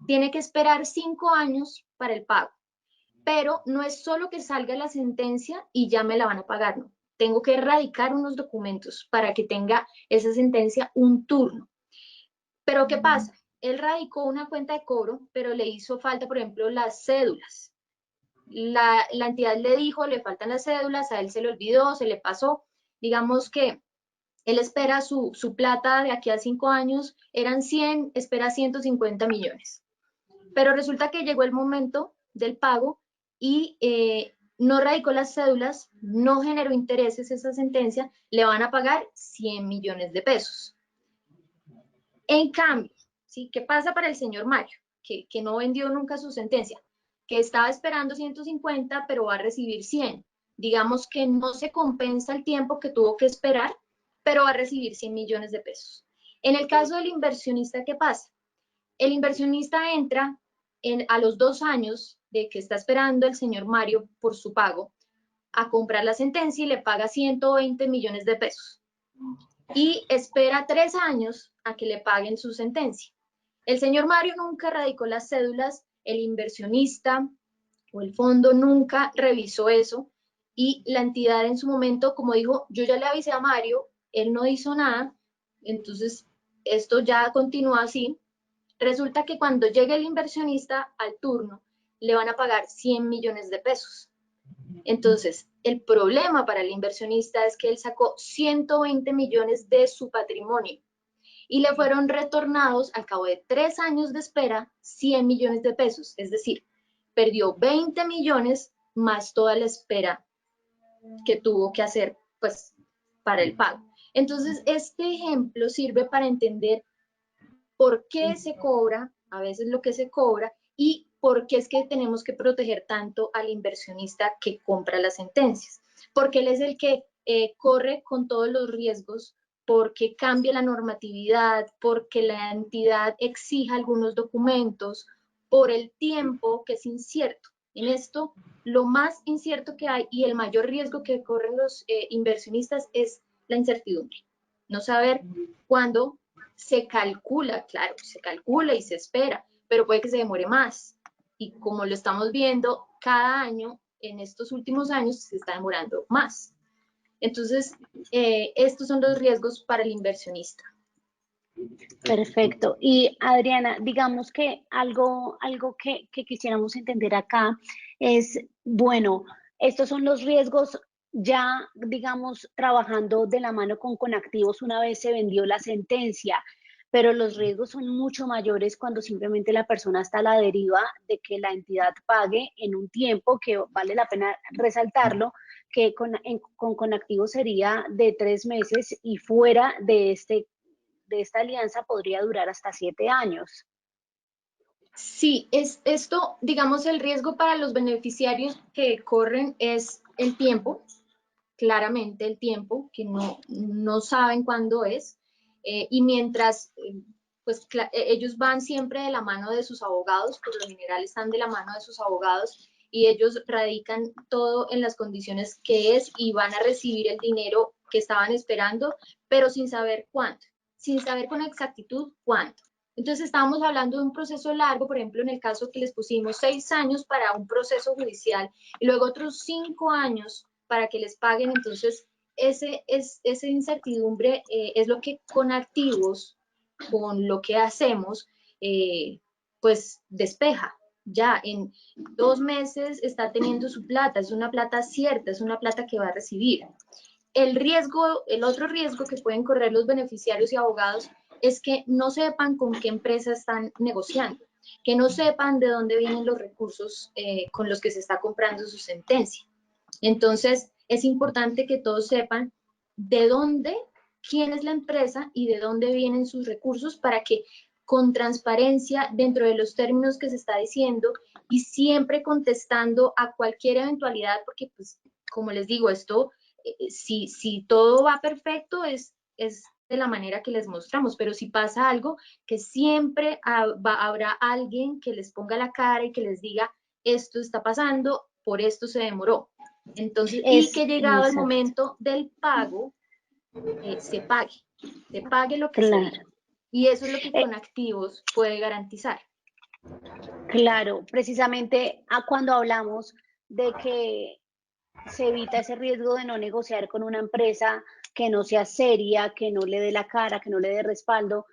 tiene que esperar 5 años para el pago. Pero no es solo que salga la sentencia y ya me la van a pagar, no. Tengo que erradicar unos documentos para que tenga esa sentencia un turno. Pero ¿qué pasa? Él radicó una cuenta de cobro, pero le hizo falta, por ejemplo, las cédulas. La entidad le dijo, le faltan las cédulas, a él se le olvidó, se le pasó. Digamos que él espera su plata de aquí a 5 años, eran 100, espera 150 millones. Pero resulta que llegó el momento del pago y no radicó las cédulas, no generó intereses esa sentencia, le van a pagar 100 millones de pesos. En cambio, ¿sí? ¿Qué pasa para el señor Mario? Que no vendió nunca su sentencia, que estaba esperando 150, pero va a recibir 100. Digamos que no se compensa el tiempo que tuvo que esperar, pero va a recibir 100 millones de pesos. En el caso del inversionista, ¿qué pasa? El inversionista entra a los 2 años de que está esperando el señor Mario por su pago a comprar la sentencia y le paga 120 millones de pesos. Y espera 3 años a que le paguen su sentencia. El señor Mario nunca radicó las cédulas, el inversionista o el fondo nunca revisó eso y la entidad en su momento, como dijo, yo ya le avisé a Mario, él no hizo nada, entonces esto ya continúa así. Resulta que cuando llegue el inversionista al turno, le van a pagar 100 millones de pesos. Entonces, el problema para el inversionista es que él sacó 120 millones de su patrimonio y le fueron retornados al cabo de 3 años de espera 100 millones de pesos. Es decir, perdió 20 millones más toda la espera que tuvo que hacer pues, para el pago. Entonces, este ejemplo sirve para entender por qué se cobra, a veces lo que se cobra, y por qué es que tenemos que proteger tanto al inversionista que compra las sentencias. Porque él es el que corre con todos los riesgos, porque cambia la normatividad, porque la entidad exija algunos documentos, por el tiempo que es incierto. En esto, lo más incierto que hay y el mayor riesgo que corren los inversionistas es la incertidumbre. No saber cuándo se calcula, claro, se calcula y se espera, pero puede que se demore más. Y como lo estamos viendo, cada año, en estos últimos años, se está demorando más. Entonces, estos son los riesgos para el inversionista. Perfecto. Y Adriana, digamos que algo que quisiéramos entender acá es, bueno, estos son los riesgos ya, digamos, trabajando de la mano con activos una vez se vendió la sentencia, pero los riesgos son mucho mayores cuando simplemente la persona está a la deriva de que la entidad pague en un tiempo que vale la pena resaltarlo, que con activos sería de 3 meses y fuera de esta alianza podría durar hasta 7 años. Sí, esto, digamos, el riesgo para los beneficiarios que corren es el tiempo, claramente el tiempo, que no saben cuándo es, y mientras, pues ellos van siempre de la mano de sus abogados, por lo general están de la mano de sus abogados, y ellos radican todo en las condiciones que es y van a recibir el dinero que estaban esperando, pero sin saber cuánto, sin saber con exactitud cuánto. Entonces estábamos hablando de un proceso largo, por ejemplo, en el caso que les pusimos 6 años para un proceso judicial y luego otros 5 años para que les paguen. Entonces, esa incertidumbre es lo que con activos, con lo que hacemos, pues despeja. Ya en 2 meses está teniendo su plata, es una plata cierta, es una plata que va a recibir. El riesgo, el otro riesgo que pueden correr los beneficiarios y abogados es que no sepan con qué empresa están negociando, que no sepan de dónde vienen los recursos con los que se está comprando su sentencia. Entonces, es importante que todos sepan de dónde, quién es la empresa y de dónde vienen sus recursos para que con transparencia dentro de los términos que se está diciendo y siempre contestando a cualquier eventualidad, porque pues como les digo, esto, si todo va perfecto es de la manera que les mostramos, pero si pasa algo, que siempre habrá alguien que les ponga la cara y que les diga, esto está pasando, por esto se demoró. Entonces, y que llegado el Exacto. momento del pago, se pague lo que se Claro. dijo. Y eso es lo que Eh, con activos puede garantizar. claro, precisamente cuando hablamos de que se evita ese riesgo de no negociar con una empresa que no sea seria, que no le dé la cara, que no le dé respaldo,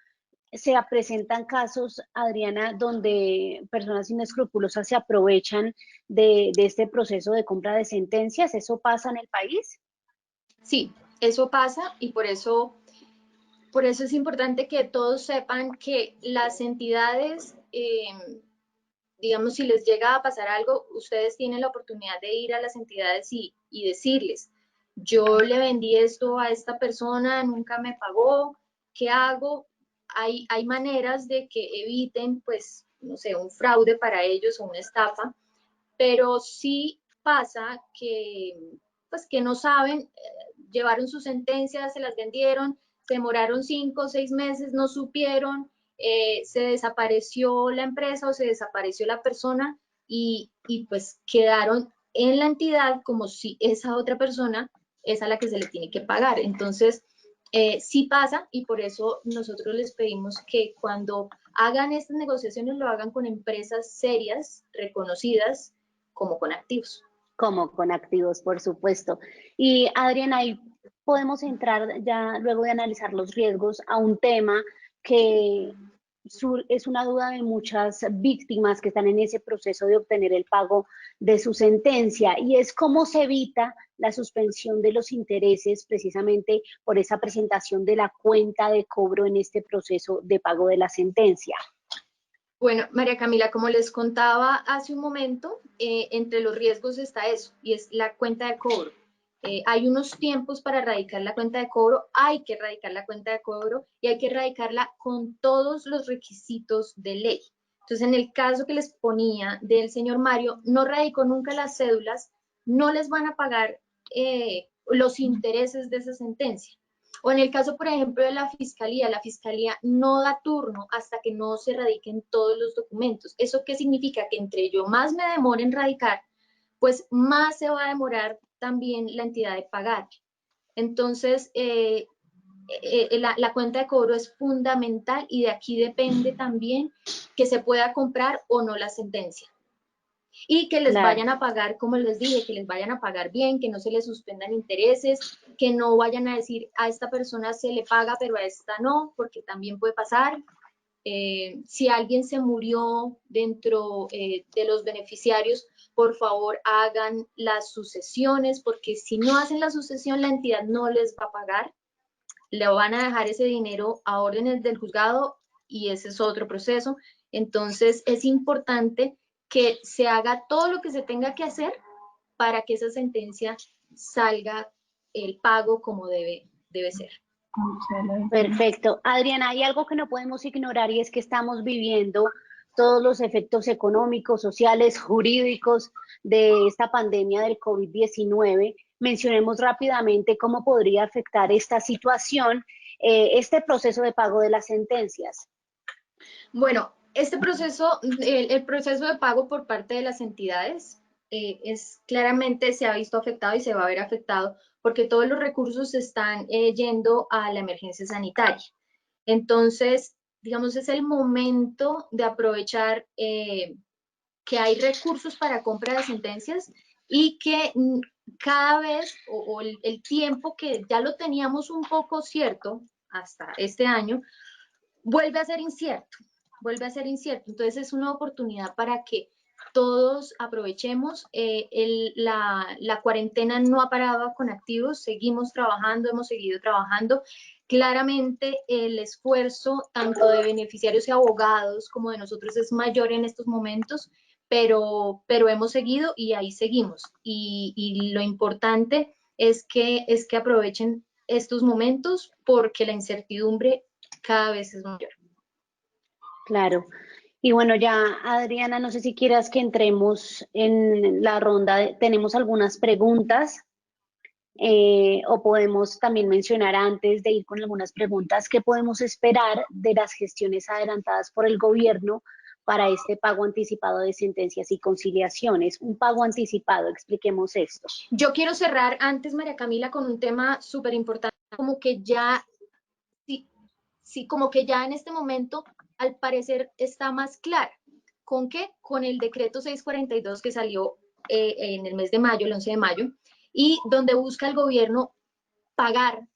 se presentan casos, Adriana, donde personas inescrupulosas se aprovechan de este proceso de compra de sentencias. ¿Eso pasa en el país? Sí, eso pasa y por eso es importante que todos sepan que las entidades, digamos, si les llega a pasar algo, ustedes tienen la oportunidad de ir a las entidades y decirles, yo le vendí esto a esta persona, nunca me pagó, ¿qué hago? Hay maneras de que eviten, pues, no sé, un fraude para ellos o una estafa, pero sí pasa que, pues, que no saben, llevaron su sentencia, se las vendieron, se demoraron 5 o 6 meses, no supieron, se desapareció la empresa o se desapareció la persona y pues quedaron en la entidad como si esa otra persona es a la que se le tiene que pagar. Entonces, sí pasa y por eso nosotros les pedimos que cuando hagan estas negociaciones lo hagan con empresas serias, reconocidas, como con activos. Como con activos, por supuesto. Y Adriana, ahí podemos entrar ya luego de analizar los riesgos a un tema que es una duda de muchas víctimas que están en ese proceso de obtener el pago de su sentencia y es cómo se evita la suspensión de los intereses precisamente por esa presentación de la cuenta de cobro en este proceso de pago de la sentencia. Bueno, María Camila, como les contaba hace un momento, entre los riesgos está eso, y es la cuenta de cobro. Hay unos tiempos para erradicar la cuenta de cobro, hay que erradicar la cuenta de cobro y hay que erradicarla con todos los requisitos de ley. Entonces, en el caso que les ponía del señor Mario, no radicó nunca las cédulas, no les van a pagar los intereses de esa sentencia. O en el caso, por ejemplo, de la fiscalía no da turno hasta que no se radiquen todos los documentos. ¿Eso qué significa? Que entre yo más me demore en radicar, pues más se va a demorar también la entidad de pagar. Entonces, la cuenta de cobro es fundamental y de aquí depende también que se pueda comprar o no la sentencia y que les Claro. vayan a pagar, como les dije, que les vayan a pagar bien, que no se les suspendan intereses, que no vayan a decir a esta persona se le paga, pero a esta no, porque también puede pasar. Si alguien se murió dentro de los beneficiarios, por favor hagan las sucesiones, porque si no hacen la sucesión, la entidad no les va a pagar, le van a dejar ese dinero a órdenes del juzgado y ese es otro proceso. Entonces es importante que se haga todo lo que se tenga que hacer para que esa sentencia salga el pago como debe ser. Perfecto. Adriana, hay algo que no podemos ignorar y es que estamos viviendo todos los efectos económicos, sociales, jurídicos de esta pandemia del COVID-19. Mencionemos rápidamente cómo podría afectar esta situación, este proceso de pago de las sentencias. Bueno, este proceso, el proceso de pago por parte de las entidades es claramente se ha visto afectado y se va a ver afectado porque todos los recursos están yendo a la emergencia sanitaria. Entonces, digamos, es el momento de aprovechar que hay recursos para compra de sentencias y que cada vez, o el tiempo que ya lo teníamos un poco cierto hasta este año, vuelve a ser incierto, vuelve a ser incierto. Entonces es una oportunidad para que todos aprovechemos. La cuarentena no ha parado con activos, seguimos trabajando, hemos seguido trabajando. Claramente el esfuerzo tanto de beneficiarios y abogados como de nosotros es mayor en estos momentos, pero hemos seguido y ahí seguimos. Y lo importante es que aprovechen estos momentos porque la incertidumbre cada vez es mayor. Claro. Y bueno, ya Adriana, no sé si quieras que entremos en la ronda. Tenemos algunas preguntas o podemos también mencionar antes de ir con algunas preguntas qué podemos esperar de las gestiones adelantadas por el gobierno para este pago anticipado de sentencias y conciliaciones. Un pago anticipado, expliquemos esto. Yo quiero cerrar antes, María Camila, con un tema súper importante, como que ya, sí, como que ya en este momento, al parecer, está más clara. ¿Con qué? Con el decreto 642 que salió en el mes de mayo, el 11 de mayo, y donde busca el gobierno pagar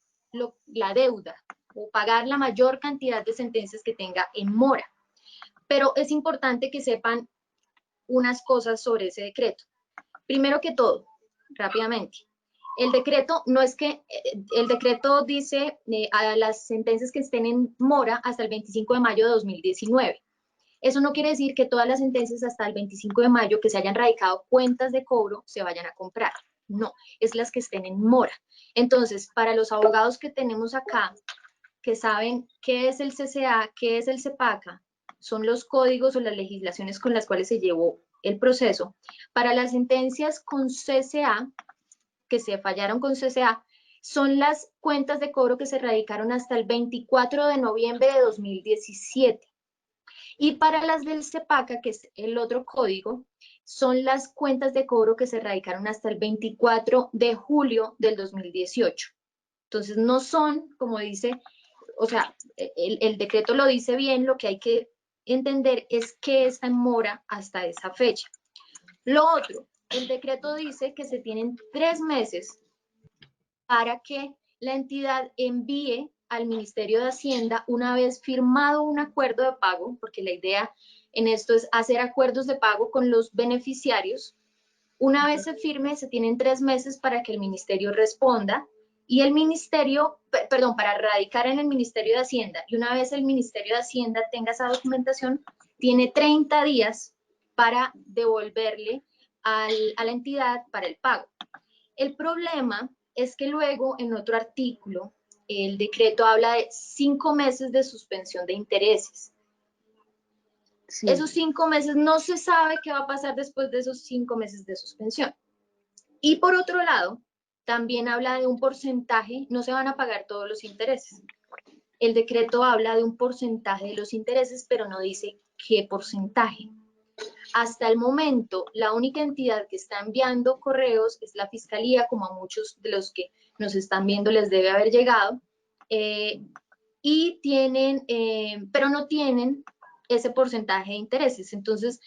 la deuda o pagar la mayor cantidad de sentencias que tenga en mora. Pero es importante que sepan unas cosas sobre ese decreto. Primero que todo, rápidamente, el decreto no es que, el decreto dice a las sentencias que estén en mora hasta el 25 de mayo de 2019. Eso no quiere decir que todas las sentencias hasta el 25 de mayo que se hayan radicado cuentas de cobro se vayan a comprar. No, es las que estén en mora. Entonces, para los abogados que tenemos acá, que saben qué es el CCA, qué es el CEPACA, son los códigos o las legislaciones con las cuales se llevó el proceso. Para las sentencias con CCA, que se fallaron con CCA, son las cuentas de cobro que se radicaron hasta el 24 de noviembre de 2017. Y para las del CEPACA, que es el otro código, son las cuentas de cobro que se radicaron hasta el 24 de julio del 2018. Entonces, no son, como dice, o sea, el decreto lo dice bien, lo que hay que entender es que está en mora hasta esa fecha. Lo otro, el decreto dice que se tienen 3 meses para que la entidad envíe al Ministerio de Hacienda, una vez firmado un acuerdo de pago, porque la idea en esto es hacer acuerdos de pago con los beneficiarios. Una vez se firme, se tienen 3 meses para que el ministerio responda y el ministerio, perdón, para radicar en el Ministerio de Hacienda. Y una vez el Ministerio de Hacienda tenga esa documentación, tiene 30 días para devolverle a la entidad para el pago. El problema es que luego en otro artículo el decreto habla de 5 meses de suspensión de intereses. Sí. Esos 5 meses no se sabe qué va a pasar después de esos 5 meses de suspensión. Y por otro lado, también habla de un porcentaje, no se van a pagar todos los intereses. El decreto habla de un porcentaje de los intereses, pero no dice qué porcentaje. Hasta el momento, la única entidad que está enviando correos es la Fiscalía, como a muchos de los que nos están viendo les debe haber llegado, y tienen, pero no tienen ese porcentaje de intereses. Entonces,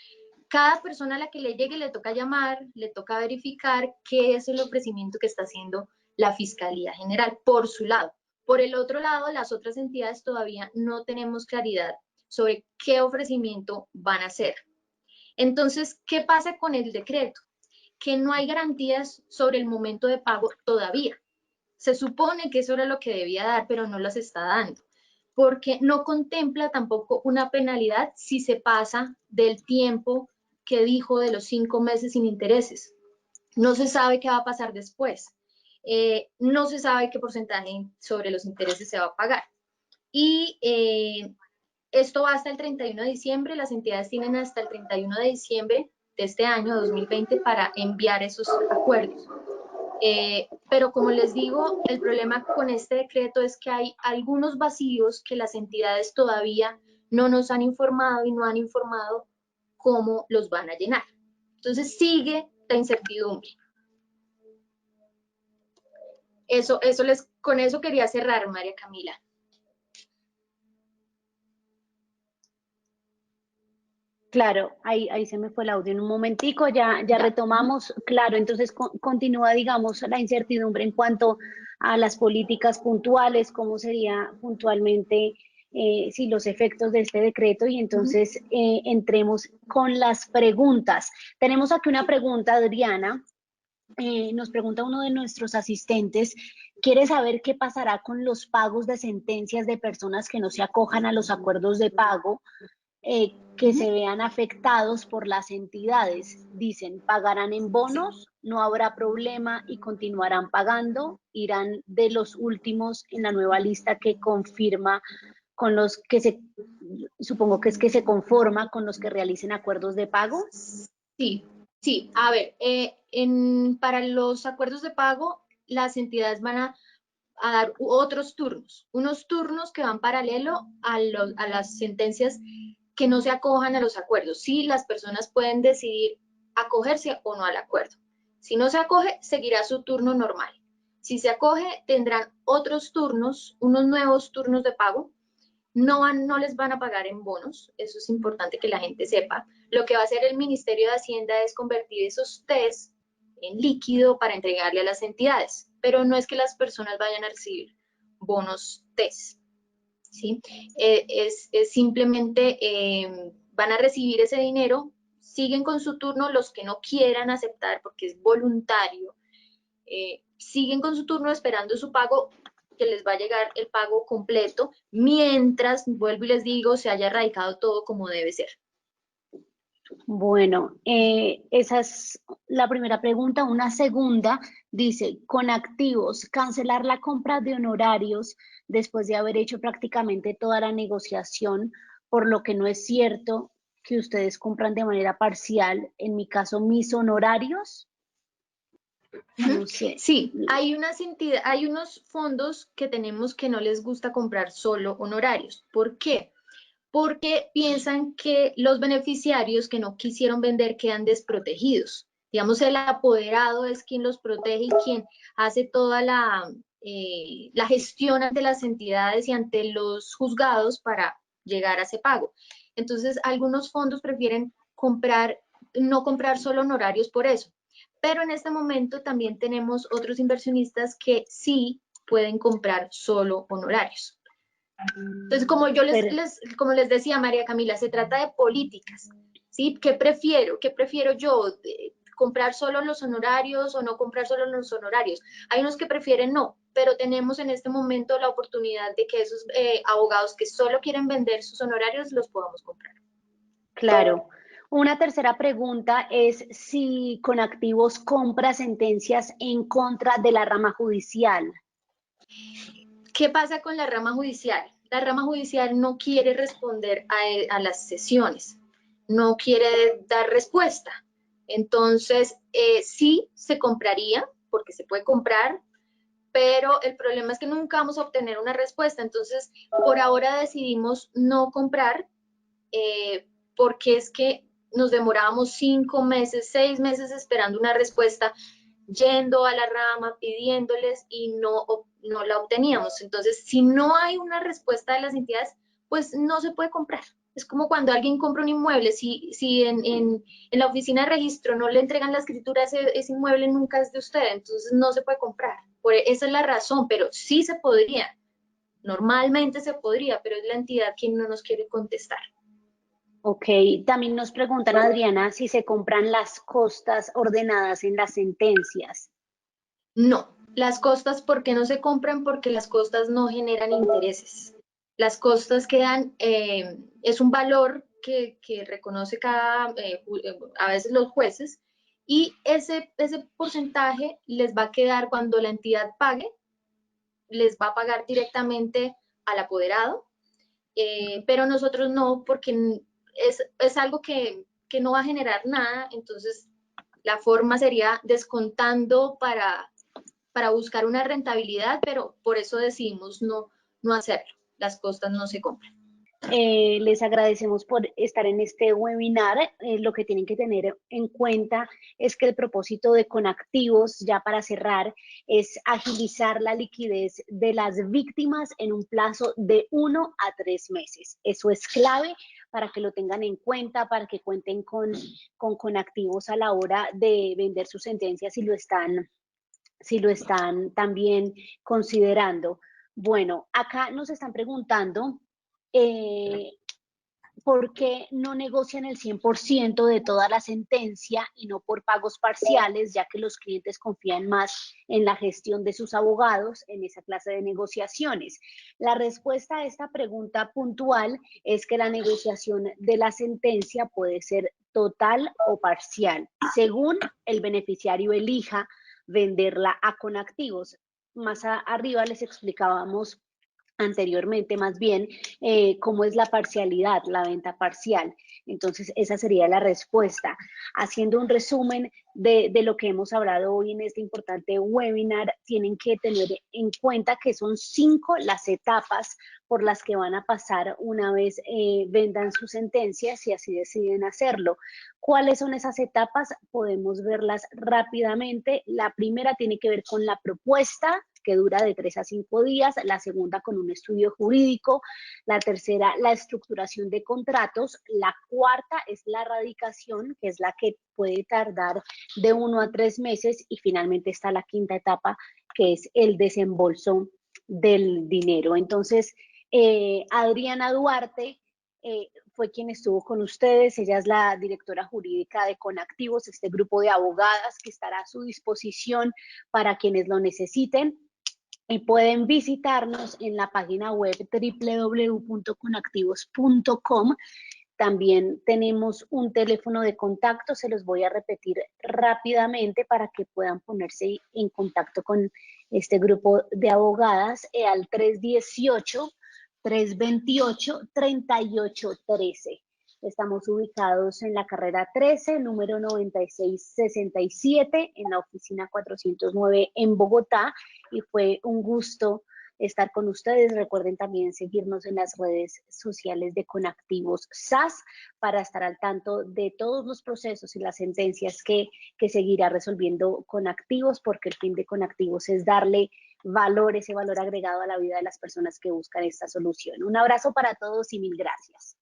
cada persona a la que le llegue le toca llamar, le toca verificar qué es el ofrecimiento que está haciendo la Fiscalía General por su lado. Por el otro lado, las otras entidades todavía no tenemos claridad sobre qué ofrecimiento van a hacer. Entonces, ¿qué pasa con el decreto? Que no hay garantías sobre el momento de pago todavía. Se supone que eso era lo que debía dar, pero no las está dando, porque no contempla tampoco una penalidad si se pasa del tiempo que dijo de los 5 meses sin intereses. No se sabe qué va a pasar después. No se sabe qué porcentaje sobre los intereses se va a pagar. Y esto va hasta el 31 de diciembre, las entidades tienen hasta el 31 de diciembre de este año 2020 para enviar esos acuerdos. Pero como les digo, el problema con este decreto es que hay algunos vacíos que las entidades todavía no nos han informado y no han informado cómo los van a llenar. Entonces sigue la incertidumbre. Con eso quería cerrar, María Camila. Claro, ahí se me fue el audio en un momentico, ya Ya. Ujú. retomamos. Claro, entonces continúa, digamos, la incertidumbre en cuanto a las políticas puntuales, cómo sería puntualmente si los efectos de este decreto, y Ujú. entonces entremos con las preguntas. Tenemos aquí una pregunta, Adriana. Nos pregunta uno de nuestros asistentes, quiere saber qué pasará con los pagos de sentencias de personas que no se acojan a los acuerdos de pago, que Ujú. se vean afectados por las entidades. Dicen, pagarán en Sí. bonos, no habrá problema y continuarán pagando, irán de los últimos en la nueva lista que confirma con los que supongo que es que se conforma con los que realicen acuerdos de pago. Sí, sí. A ver, para los acuerdos de pago, las entidades van a dar otros turnos, unos turnos que van paralelo a las sentencias que no se acojan a los acuerdos. Sí, las personas pueden decidir acogerse o no al acuerdo. Si no se acoge, seguirá su turno normal. Si se acoge, tendrán otros turnos, unos nuevos turnos de pago. No les van a pagar en bonos, eso es importante que la gente sepa. Lo que va a hacer el Ministerio de Hacienda es convertir esos test en líquido para entregarle a las entidades, pero no es que las personas vayan a recibir bonos test, ¿sí? Es simplemente van a recibir ese dinero, siguen con su turno los que no quieran aceptar porque es voluntario, siguen con su turno esperando su pago, que les va a llegar el pago completo, mientras, vuelvo y les digo, se haya radicado todo como debe ser. Bueno, esa es la primera pregunta. Una segunda dice, con activos, cancelar la compra de honorarios después de haber hecho prácticamente toda la negociación, por lo que no es cierto que ustedes compran de manera parcial, en mi caso, mis honorarios. No sé. Sí, hay unos fondos que tenemos que no les gusta comprar solo honorarios. ¿Por qué? Porque piensan que los beneficiarios que no quisieron vender quedan desprotegidos. Digamos, el apoderado es quien los protege y quien hace toda la gestión ante las entidades y ante los juzgados para llegar a ese pago. Entonces, algunos fondos prefieren no comprar solo honorarios por eso. Pero en este momento también tenemos otros inversionistas que sí pueden comprar solo honorarios. Entonces, Pero, como les decía María Camila, se trata de políticas, ¿sí? ¿Qué prefiero? ¿Qué prefiero yo? ¿Comprar solo los honorarios o no comprar solo los honorarios? Hay unos que prefieren no, pero tenemos en este momento la oportunidad de que esos abogados que solo quieren vender sus honorarios los podamos comprar. claro. Una tercera pregunta es si con activos compra sentencias en contra de la rama judicial. ¿Qué pasa con la rama judicial? La rama judicial no quiere responder a las sesiones, no quiere dar respuesta. Entonces, sí se compraría, porque se puede comprar, pero el problema es que nunca vamos a obtener una respuesta. Entonces, por ahora decidimos no comprar, porque es que nos demorábamos 5 meses, 6 meses esperando una respuesta, yendo a la rama, pidiéndoles y no la obteníamos. Entonces, si no hay una respuesta de las entidades, pues no se puede comprar. Es como cuando alguien compra un inmueble, si en la oficina de registro no le entregan la escritura, ese inmueble nunca es de usted, entonces no se puede comprar. Esa es la razón, pero sí se podría. Normalmente se podría, pero es la entidad quien no nos quiere contestar. Ok, también nos preguntan, Adriana, si se compran las costas ordenadas en las sentencias. No, las costas, ¿por qué no se compran? Porque las costas no generan intereses. Las costas quedan, es un valor que reconoce a veces los jueces, y ese porcentaje les va a quedar cuando la entidad pague, les va a pagar directamente al apoderado, pero nosotros no, porque es algo que no va a generar nada. Entonces la forma sería descontando para buscar una rentabilidad, pero por eso decidimos no hacerlo. Las costas no se compran. Les agradecemos por estar en este webinar. Lo que tienen que tener en cuenta es que el propósito de Conactivos, ya para cerrar, es agilizar la liquidez de las víctimas en un plazo de 1 a 3 meses. Eso es clave para que lo tengan en cuenta, para que cuenten con activos a la hora de vender sus sentencias si lo están también considerando. Bueno, acá nos están preguntando por qué no negocian el 100% de toda la sentencia y no por pagos parciales, ya que los clientes confían más en la gestión de sus abogados en esa clase de negociaciones. La respuesta a esta pregunta puntual es que la negociación de la sentencia puede ser total o parcial, según el beneficiario elija venderla a Conactivos. Más arriba les explicábamos anteriormente más bien cómo es la parcialidad, la venta parcial. Entonces esa sería la respuesta. Haciendo un resumen de lo que hemos hablado hoy en este importante webinar, tienen que tener en cuenta que son 5 las etapas por las que van a pasar una vez vendan su sentencia, si así deciden hacerlo. ¿Cuáles son esas etapas? Podemos verlas rápidamente. La primera tiene que ver con la propuesta, que dura de 3 a 5 días, la segunda con un estudio jurídico, la tercera la estructuración de contratos, la cuarta es la radicación, que es la que puede tardar de 1 a 3 meses, y finalmente está la quinta etapa, que es el desembolso del dinero. Entonces, Adriana Duarte fue quien estuvo con ustedes. Ella es la directora jurídica de Conactivos, este grupo de abogadas que estará a su disposición para quienes lo necesiten. Y pueden visitarnos en la página web www.conactivos.com. También tenemos un teléfono de contacto, se los voy a repetir rápidamente para que puedan ponerse en contacto con este grupo de abogadas al 318-328-3813. Estamos ubicados en la carrera 13, número 9667, en la oficina 409 en Bogotá, y fue un gusto estar con ustedes. Recuerden también seguirnos en las redes sociales de Conactivos SAS para estar al tanto de todos los procesos y las sentencias que seguirá resolviendo Conactivos, porque el fin de Conactivos es darle valor, ese valor agregado a la vida de las personas que buscan esta solución. Un abrazo para todos y mil gracias.